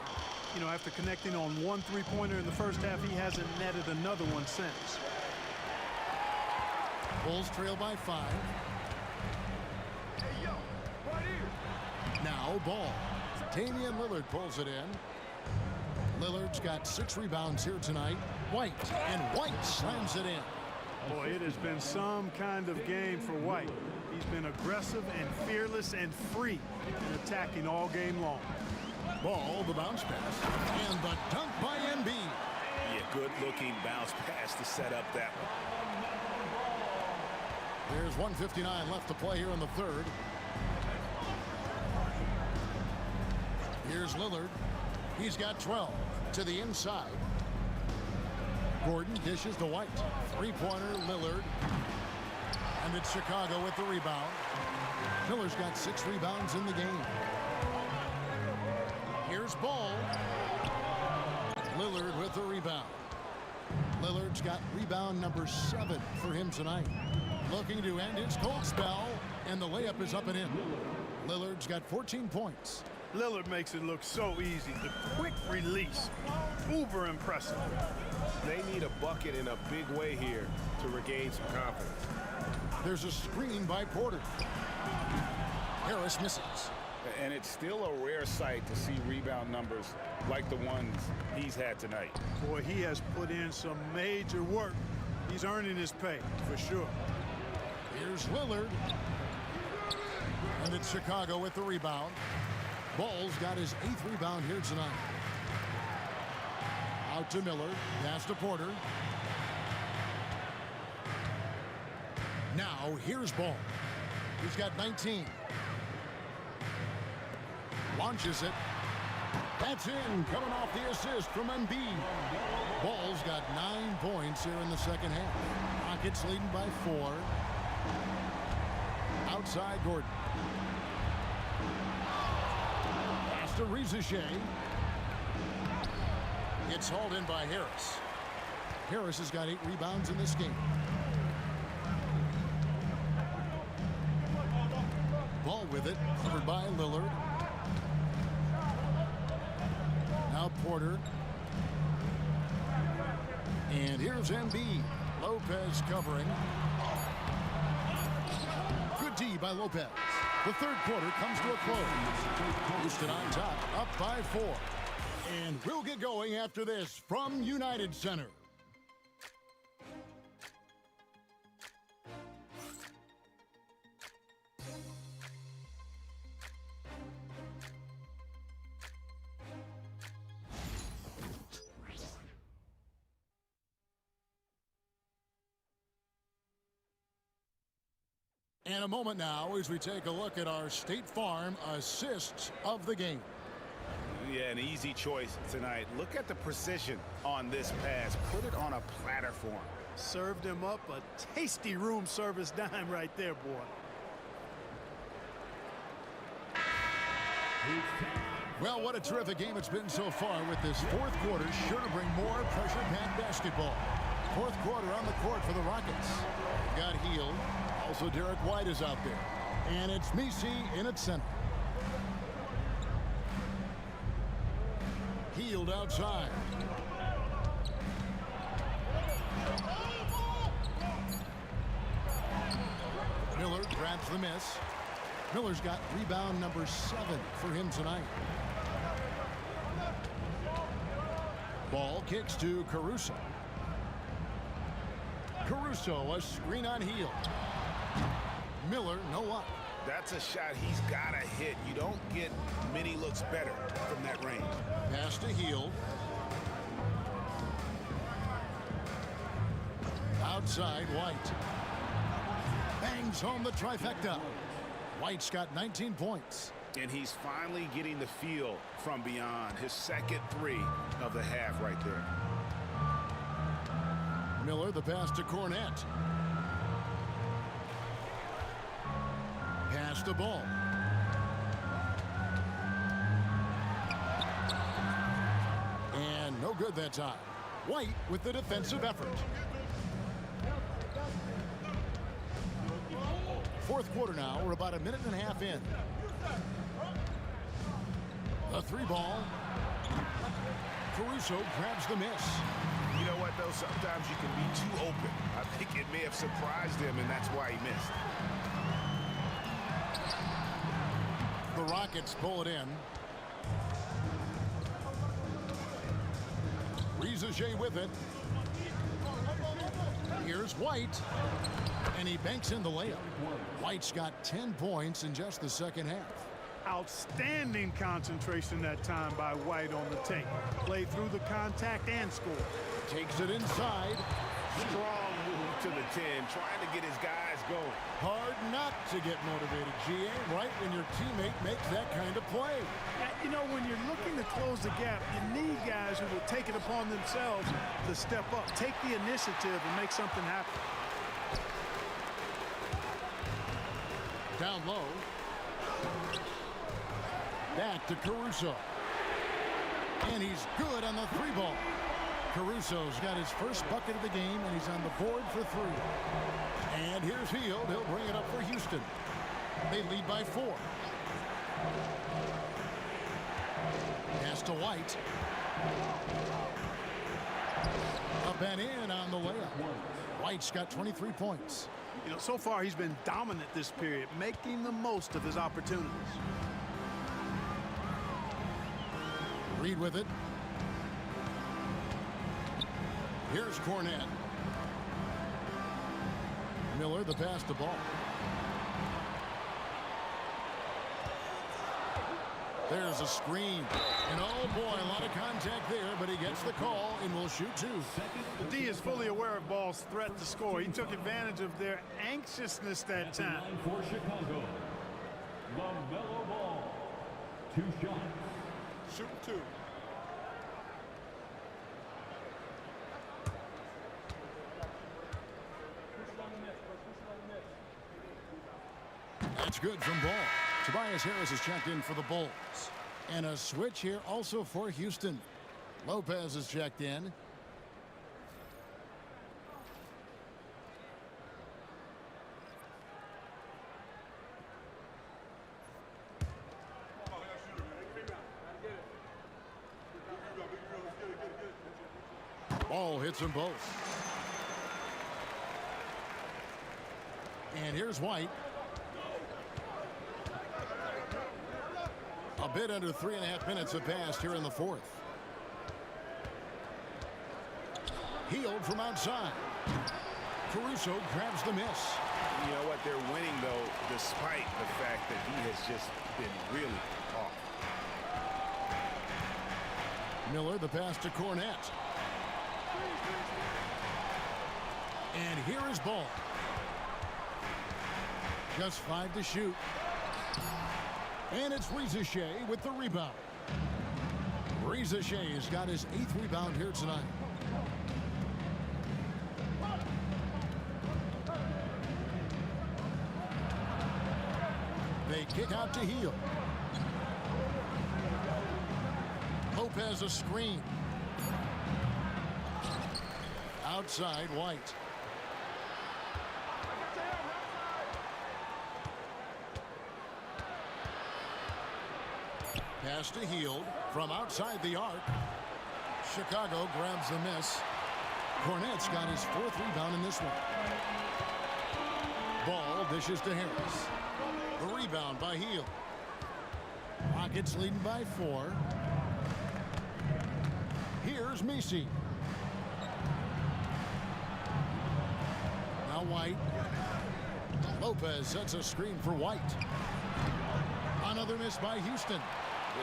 You know, after connecting on 1 3-pointer in the first half, he hasn't netted another one since. Bulls trail by 5. Now Ball. Damian Lillard pulls it in. Lillard's got 6 rebounds here tonight. White, and White slams it in. Boy, it has been some kind of game for White. He's been aggressive and fearless and free in attacking all game long. Ball, the bounce pass, and the dunk by Embiid. Yeah, good-looking bounce pass to set up that one. There's 1:59 left to play here in the third. Here's Lillard. He's got 12 to the inside. Gordon dishes to White. 3-pointer, Lillard. And it's Chicago with the rebound. Miller's got 6 rebounds in the game. Here's Ball. Lillard with the rebound. Lillard's got rebound number 7 for him tonight. Looking to end his cold spell, and the layup is up and in. Lillard's got 14 points. Lillard makes it look so easy. The quick release, uber impressive. They need a bucket in a big way here to regain some confidence. There's a screen by Porter. Harris misses. And it's still a rare sight to see rebound numbers like the ones he's had tonight. Boy, he has put in some major work. He's earning his pay, for sure. Here's Lillard. And it's Chicago with the rebound. Ball's got his 8th rebound here tonight. Out to Miller. Pass to Porter. Now here's Ball. He's got 19. Launches it. That's in. Coming off the assist from Embiid. Ball's got 9 points here in the second half. Rockets leading by 4. Outside Gordon. Pass to Rizachet. It's hauled in by Harris. Harris has got 8 rebounds in this game. Ball with it, covered by Lillard. Now Porter. And here's Embiid. Lopez covering. Good D by Lopez. The third quarter comes to a close. Houston on top, up by 4. And we'll get going after this from United Center. And a moment now as we take a look at our State Farm assists of the game. Yeah, an easy choice tonight. Look at the precision on this pass. Put it on a platter for him. Served him up a tasty room service dime right there, boy. Well, what a terrific game it's been so far, with this fourth quarter sure to bring more pressure-packed basketball. Fourth quarter on the court for the Rockets. Got Hield. Also, Derek White is out there. And it's Messi in at center. Hield outside. Miller grabs the miss. Miller's got rebound number 7 for him tonight. Ball kicks to Caruso. Caruso, a screen on Hield. Miller, no up. That's a shot he's got to hit. You don't get many looks better from that range. Pass to Hield. Outside, White. Bangs home the trifecta. White's got 19 points. And he's finally getting the feel from beyond. His second 3 of the half right there. Miller, the pass to Cornette. Pass the ball. And no good that time. White with the defensive effort. Fourth quarter now. We're about a minute and a half in. The 3 ball. Caruso grabs the miss. You know what, though? Sometimes you can be too open. I think it may have surprised him, and that's why he missed. The Rockets pull it in. Rizache with it. Here's White. And he banks in the layup. White's got 10 points in just the second half. Outstanding concentration that time by White on the take. Played through the contact and scored. Takes it inside. Strong move to the 10, trying to get his guys going. Hard not to get motivated, GA, right when your teammate makes that kind of play. You know, when you're looking to close the gap, you need guys who will take it upon themselves to step up, take the initiative, and make something happen. Down low. Back to Caruso. And he's good on the 3 ball. Caruso's got his first bucket of the game, and he's on the board for 3. And here's Hield. He'll bring it up for Houston. They lead by 4. Pass to White. Up and in on the layup. White's got 23 points. You know, so far he's been dominant this period, making the most of his opportunities. Reed with it. Here's Cornette. Miller, the pass to ball. There's a screen. And oh boy, a lot of contact there, but he gets the call and will shoot 2. The D is fully aware of Ball's threat to score. He took advantage of their anxiousness that time. For Chicago, LaMelo Ball. 2 shots. Shoot 2. That's good from Ball. Tobias Harris is checked in for the Bulls. And a switch here also for Houston. Lopez is checked in. Ball hits them both. And here's White. A bit under 3.5 minutes have passed here in the fourth. Hield from outside. Caruso grabs the miss. You know what? They're winning, though, despite the fact that he has just been really off. Miller, the pass to Cornette. And here is Ball. Just 5 to shoot. And it's Rizache with the rebound. Riza Shea's got his 8th rebound here tonight. They kick out to Hield. Lopez a screen. Outside White. Pass to Hield from outside the arc. Chicago grabs the miss. Cornette's got his 4th rebound in this one. Ball dishes to Harris. The rebound by Hield. Rockets leading by 4. Here's Messi. Now White. Lopez sets a screen for White. Another miss by Houston.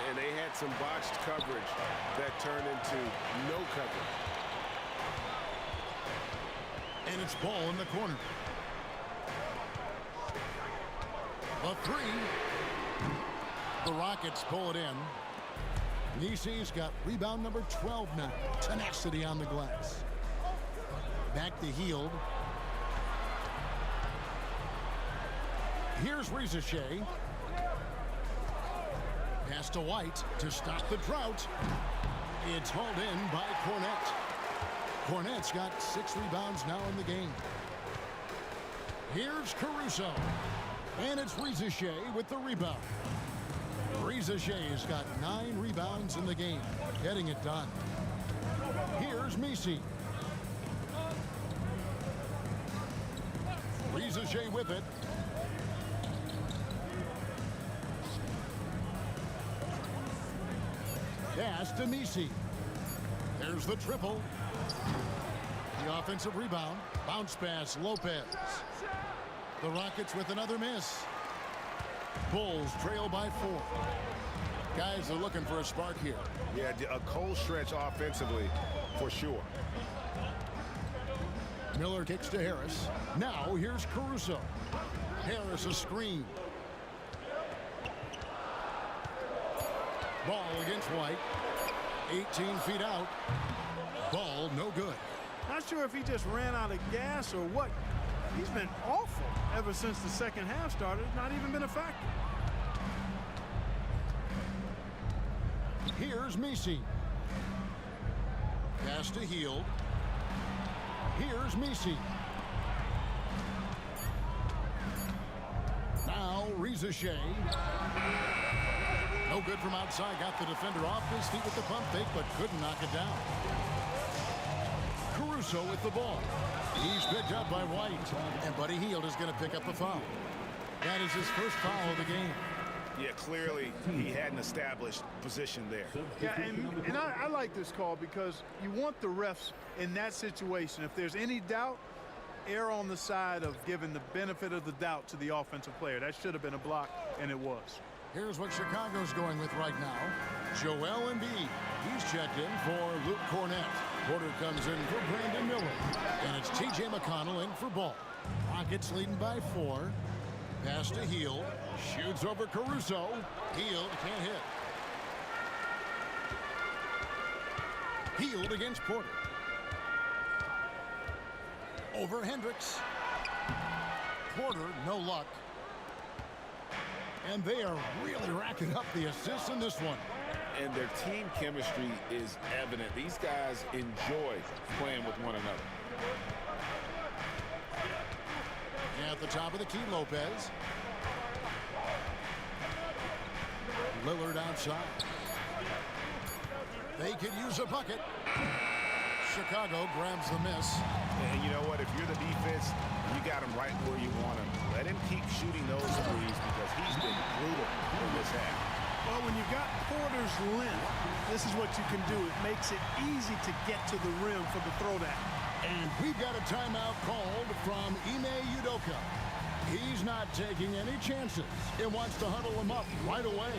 And they had some botched coverage that turned into no coverage. And it's ball in the corner. A 3. The Rockets pull it in. Nisi's got rebound number 12 now. Tenacity on the glass. Back to Hield. Here's Riza Shea. Pass to White to stop the drought. It's hauled in by Cornette. Cornette's got 6 rebounds now in the game. Here's Caruso. And it's Riza Shea with the rebound. Riza Shea's got 9 rebounds in the game, getting it done. Here's Messi. Riza Shea with it. Pass to Messi. There's the triple. The offensive rebound. Bounce pass, Lopez. The Rockets with another miss. Bulls trail by 4. Guys are looking for a spark here. Yeah, a cold stretch offensively, for sure. Miller kicks to Harris. Now here's Caruso. Harris a screen. Ball against White. 18 feet out. Ball no good. Not sure if he just ran out of gas or what. He's been awful ever since the second half started. Not even been a factor. Here's Messi. Pass to Hield. Here's Messi. Now Riza Shea. No good from outside. Got the defender off his feet with the pump fake, but couldn't knock it down. Caruso with the ball. He's picked up by White. And Buddy Hield is going to pick up the foul. That is his first foul of the game. Yeah, clearly he hadn't established position there. Yeah, and I like this call because you want the refs in that situation. If there's any doubt, err on the side of giving the benefit of the doubt to the offensive player. That should have been a block, and it was. Here's what Chicago's going with right now. Joel Embiid. He's checked in for Luke Cornette. Porter comes in for Brandon Miller. And it's T.J. McConnell in for Ball. Rockets leading by 4. Pass to Hield. Shoots over Caruso. Hield can't hit. Hield against Porter. Over Hendricks. Porter, no luck. And they are really racking up the assists in this one. And their team chemistry is evident. These guys enjoy playing with one another. At the top of the key, Lopez. Lillard outside. They could use a bucket. Chicago grabs the miss. And you know what? If you're the defense, you got him right where you want him. Let him keep shooting those threes because he's been brutal in this half. Well, when you've got Porter's length, this is what you can do. It makes it easy to get to the rim for the throwdown. And we've got a timeout called from Ime Udoka. He's not taking any chances. He wants to huddle him up right away.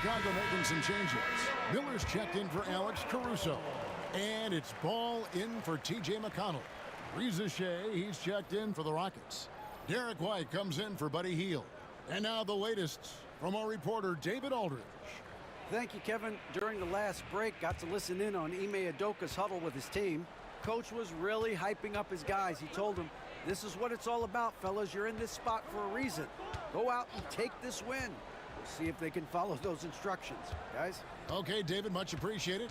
Chicago making some changes. Miller's checked in for Alex Caruso. And it's ball in for T.J. McConnell. Reza Shea, he's checked in for the Rockets. Derek White comes in for Buddy Hield. And now the latest from our reporter, David Aldridge. Thank you, Kevin. During the last break, got to listen in on Ime Udoka's huddle with his team. Coach was really hyping up his guys. He told them, this is what it's all about, fellas. You're in this spot for a reason. Go out and take this win. We'll see if they can follow those instructions, guys. Okay, David, much appreciated.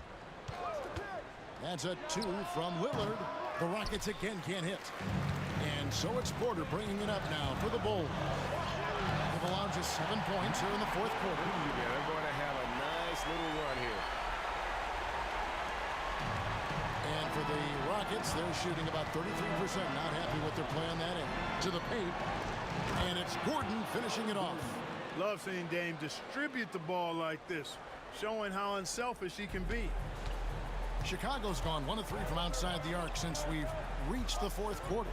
That's a 2 from Lillard. The Rockets again can't hit. And so it's Porter bringing it up now for the Bulls. They've allowed just 7 points here in the fourth quarter. Yeah, they're going to have a nice little run here. And for the Rockets, they're shooting about 33%. Not happy with their play on that end. To the paint. And it's Gordon finishing it off. Love seeing Dame distribute the ball like this, showing how unselfish he can be. Chicago's gone 1 of 3 from outside the arc since we've reached the fourth quarter.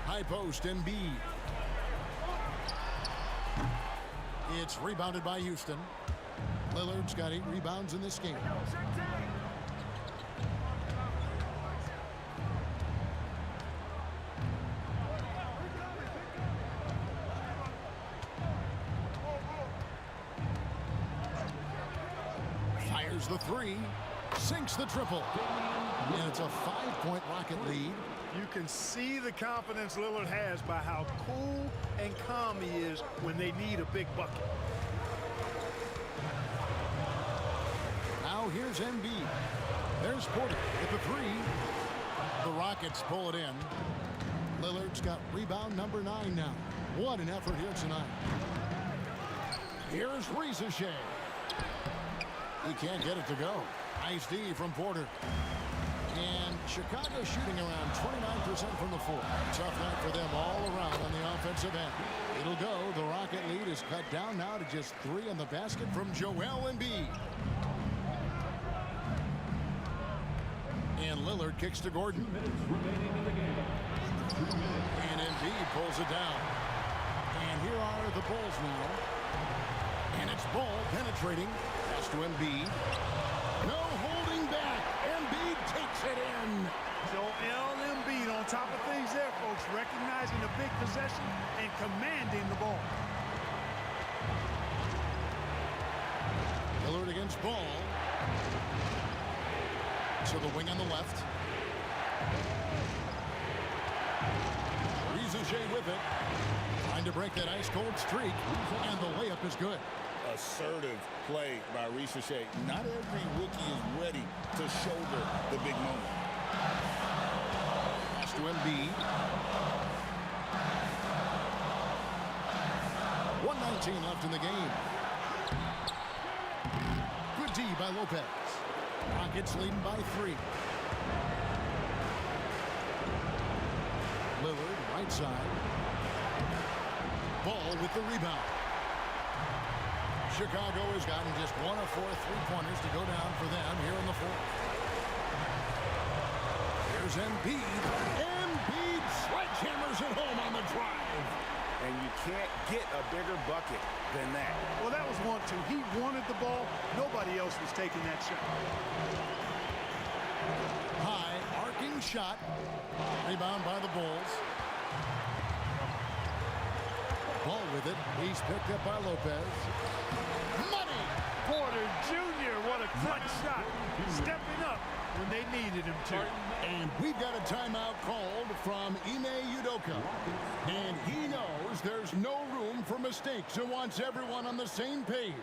High post, Embiid. It's rebounded by Houston. Lillard's got 8 rebounds in this game. Fires the 3, sinks the triple. And it's a 5-point Rocket lead. You can see the confidence Lillard has by how cool and calm he is when they need a big bucket. Now here's Embiid. There's Porter with the 3. The Rockets pull it in. Lillard's got rebound number 9 now. What an effort here tonight. Here's Reza Shea. He can't get it to go. Nice D from Porter. And Chicago shooting around 29% from the floor. Tough night for them all around on the offensive end. It'll go. The Rocket lead is cut down now to just 3 on the basket from Joel Embiid. And Lillard kicks to Gordon. And Embiid pulls it down. And here are the Bulls now. And it's Ball penetrating. Pass to Embiid. No holding back. Embiid takes it in. Joel Embiid on top of things there, folks, recognizing the big possession and commanding the ball. Lillard against Ball. To the wing on the left. Reza Shea with it. Trying to break that ice-cold streak. And the layup is good. Assertive play by Reza Shea. Not every rookie is ready to shoulder the big moment. Pass to Embiid. 1:19 left in the game. Good D by Lopez. Rockets leading by 3. Lillard, right side. Ball with the rebound. Chicago has gotten just 1 of 4 3-pointers to go down for them here in the fourth. Here's Embiid. Embiid sledgehammers it home on the drive. And you can't get a bigger bucket than that. Well, that was 1-2. He wanted the ball. Nobody else was taking that shot. High, arcing shot. Rebound by the Bulls. Ball with it. He's picked up by Lopez. Money! Porter Jr., what a clutch shot. Stepping up when they needed him to. And we've got a timeout called from Ime Udoka. And he knows there's no room for mistakes and wants everyone on the same page.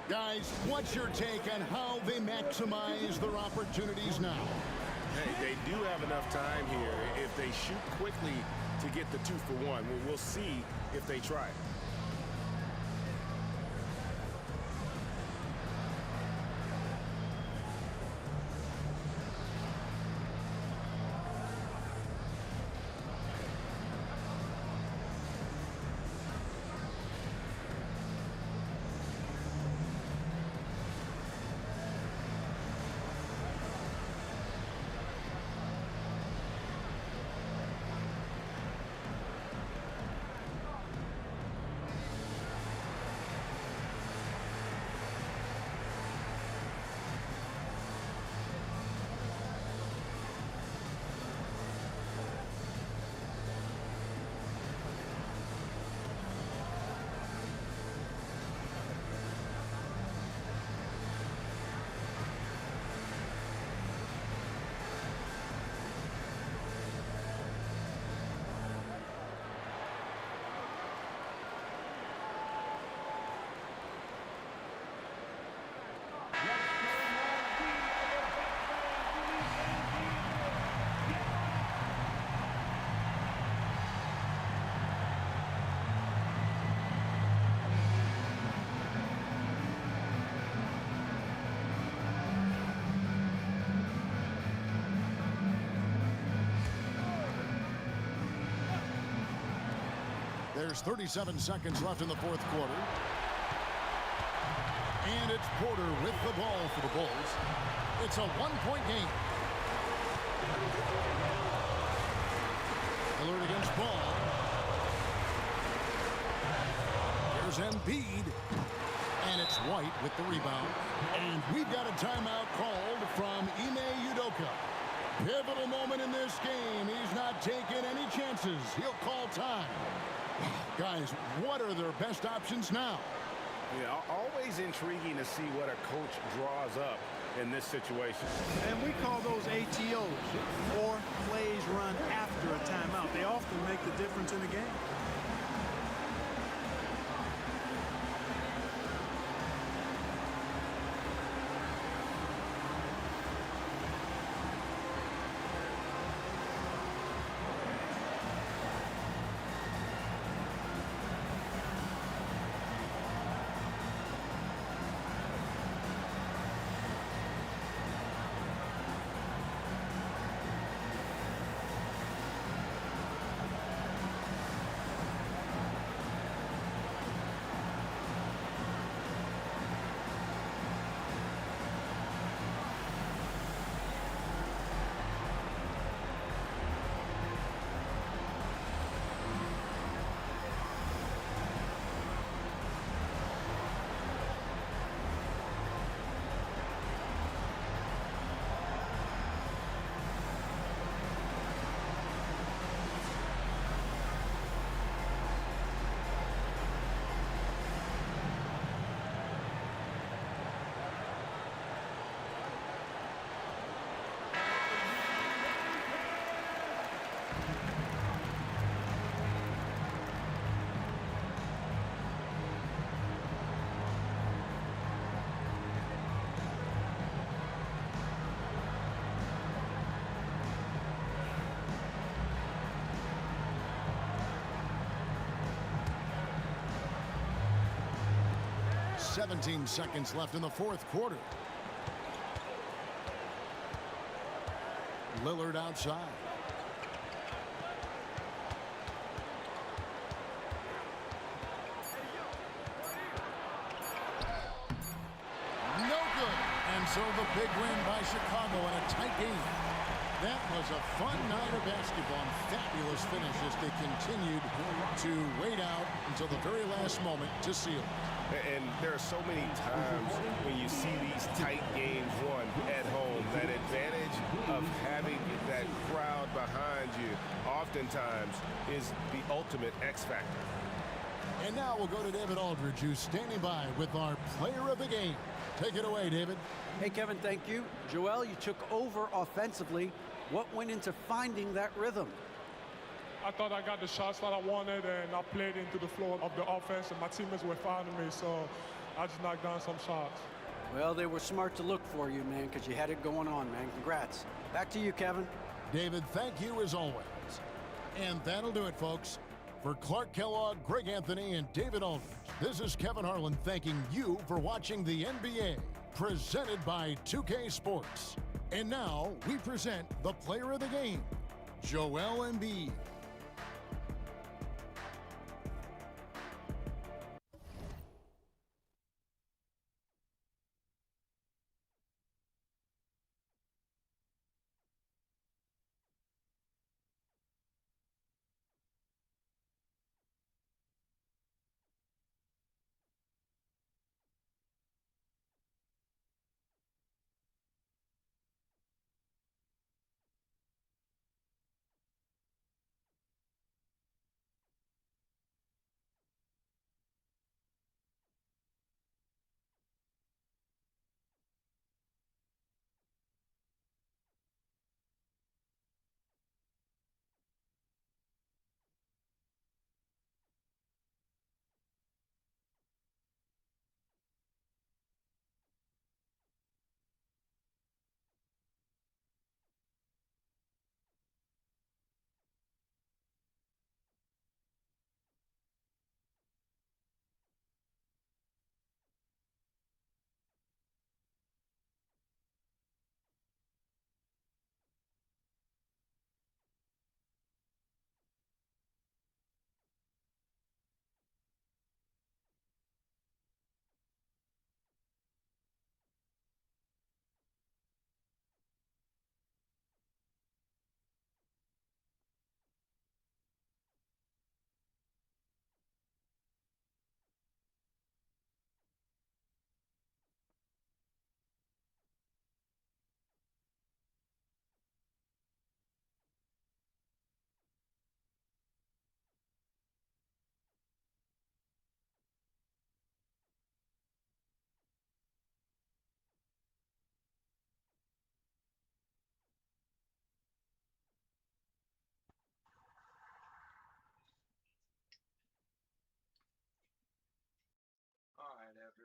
Guys, what's your take on how they maximize their opportunities now? Hey, they do have enough time here. If they shoot quickly to get the 2-for-1, we'll see if they try. There's 37 seconds left in the fourth quarter. And it's Porter with the ball for the Bulls. It's a one-point game. Lillard against Ball. There's Embiid. And it's White with the rebound. And we've got a timeout called from Ime Udoka. Pivotal moment in this game. He's not taking any chances. He'll call time. Guys, what are their best options now? Yeah, always intriguing to see what a coach draws up in this situation. And we call those ATOs, or plays run after a timeout. They often make the difference in a game. Seventeen seconds left in the fourth quarter. Lillard outside. No good. And so the big win by Chicago in a tight game. That was a fun night of basketball and fabulous finish as they continued to wait out until the very last moment to seal. And there are so many times when you see these tight games won at home, that advantage of having that crowd behind you oftentimes is the ultimate X factor. And now we'll go to David Aldridge, who's standing by with our player of the game. Take it away, David. Hey, Kevin, thank you. Joel, you took over offensively. What went into finding that rhythm? I thought I got the shots that I wanted, and I played into the flow of the offense, and my teammates were finding me, so I just knocked down some shots. Well, they were smart to look for you, man, because you had it going on, man. Congrats. Back to you, Kevin. David, thank you as always. And that'll do it, folks. For Clark Kellogg, Greg Anthony, and David Aldridge, this is Kevin Harlan thanking you for watching the NBA, presented by 2K Sports. And now we present the player of the game, Joel Embiid.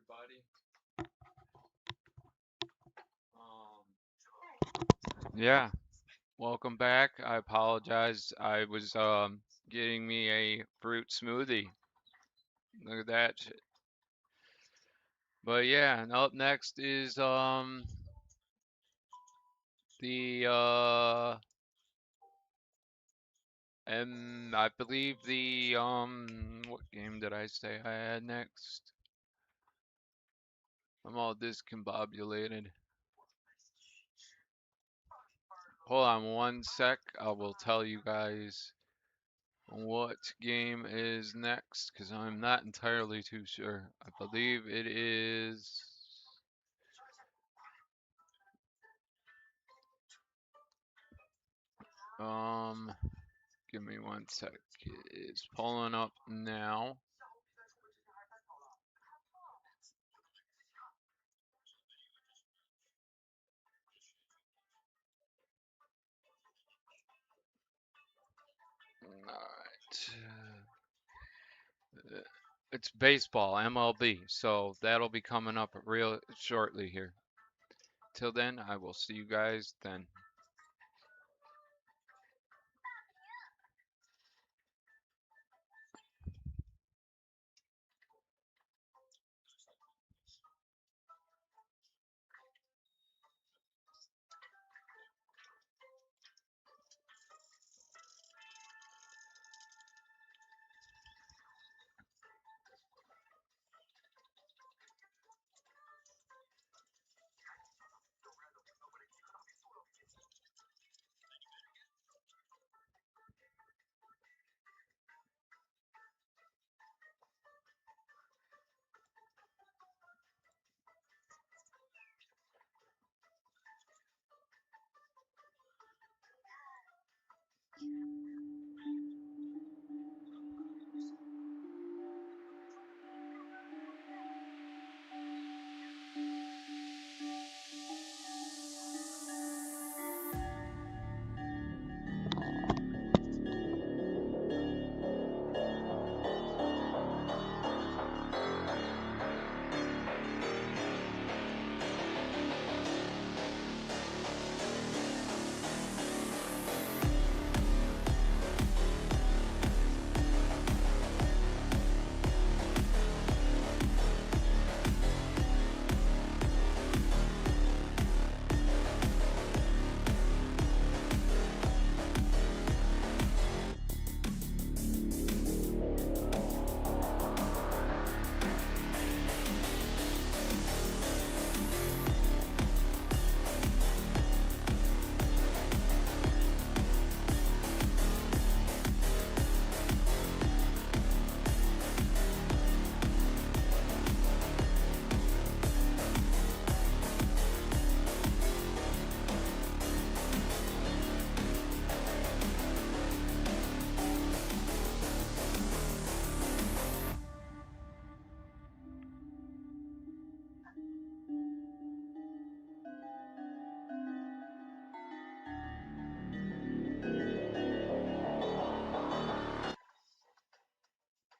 everybody. Yeah, welcome back. I apologize. I was getting me a fruit smoothie. Look at that shit. But yeah, and up next is the and I believe the what game did I say I had next? I'm all discombobulated. Hold on one sec. I will tell you guys what game is next because I'm not entirely too sure. I believe it is. Give me one sec. It's pulling up now. Alright. It's baseball, MLB, so that'll be coming up real shortly here. Till then, I will see you guys then.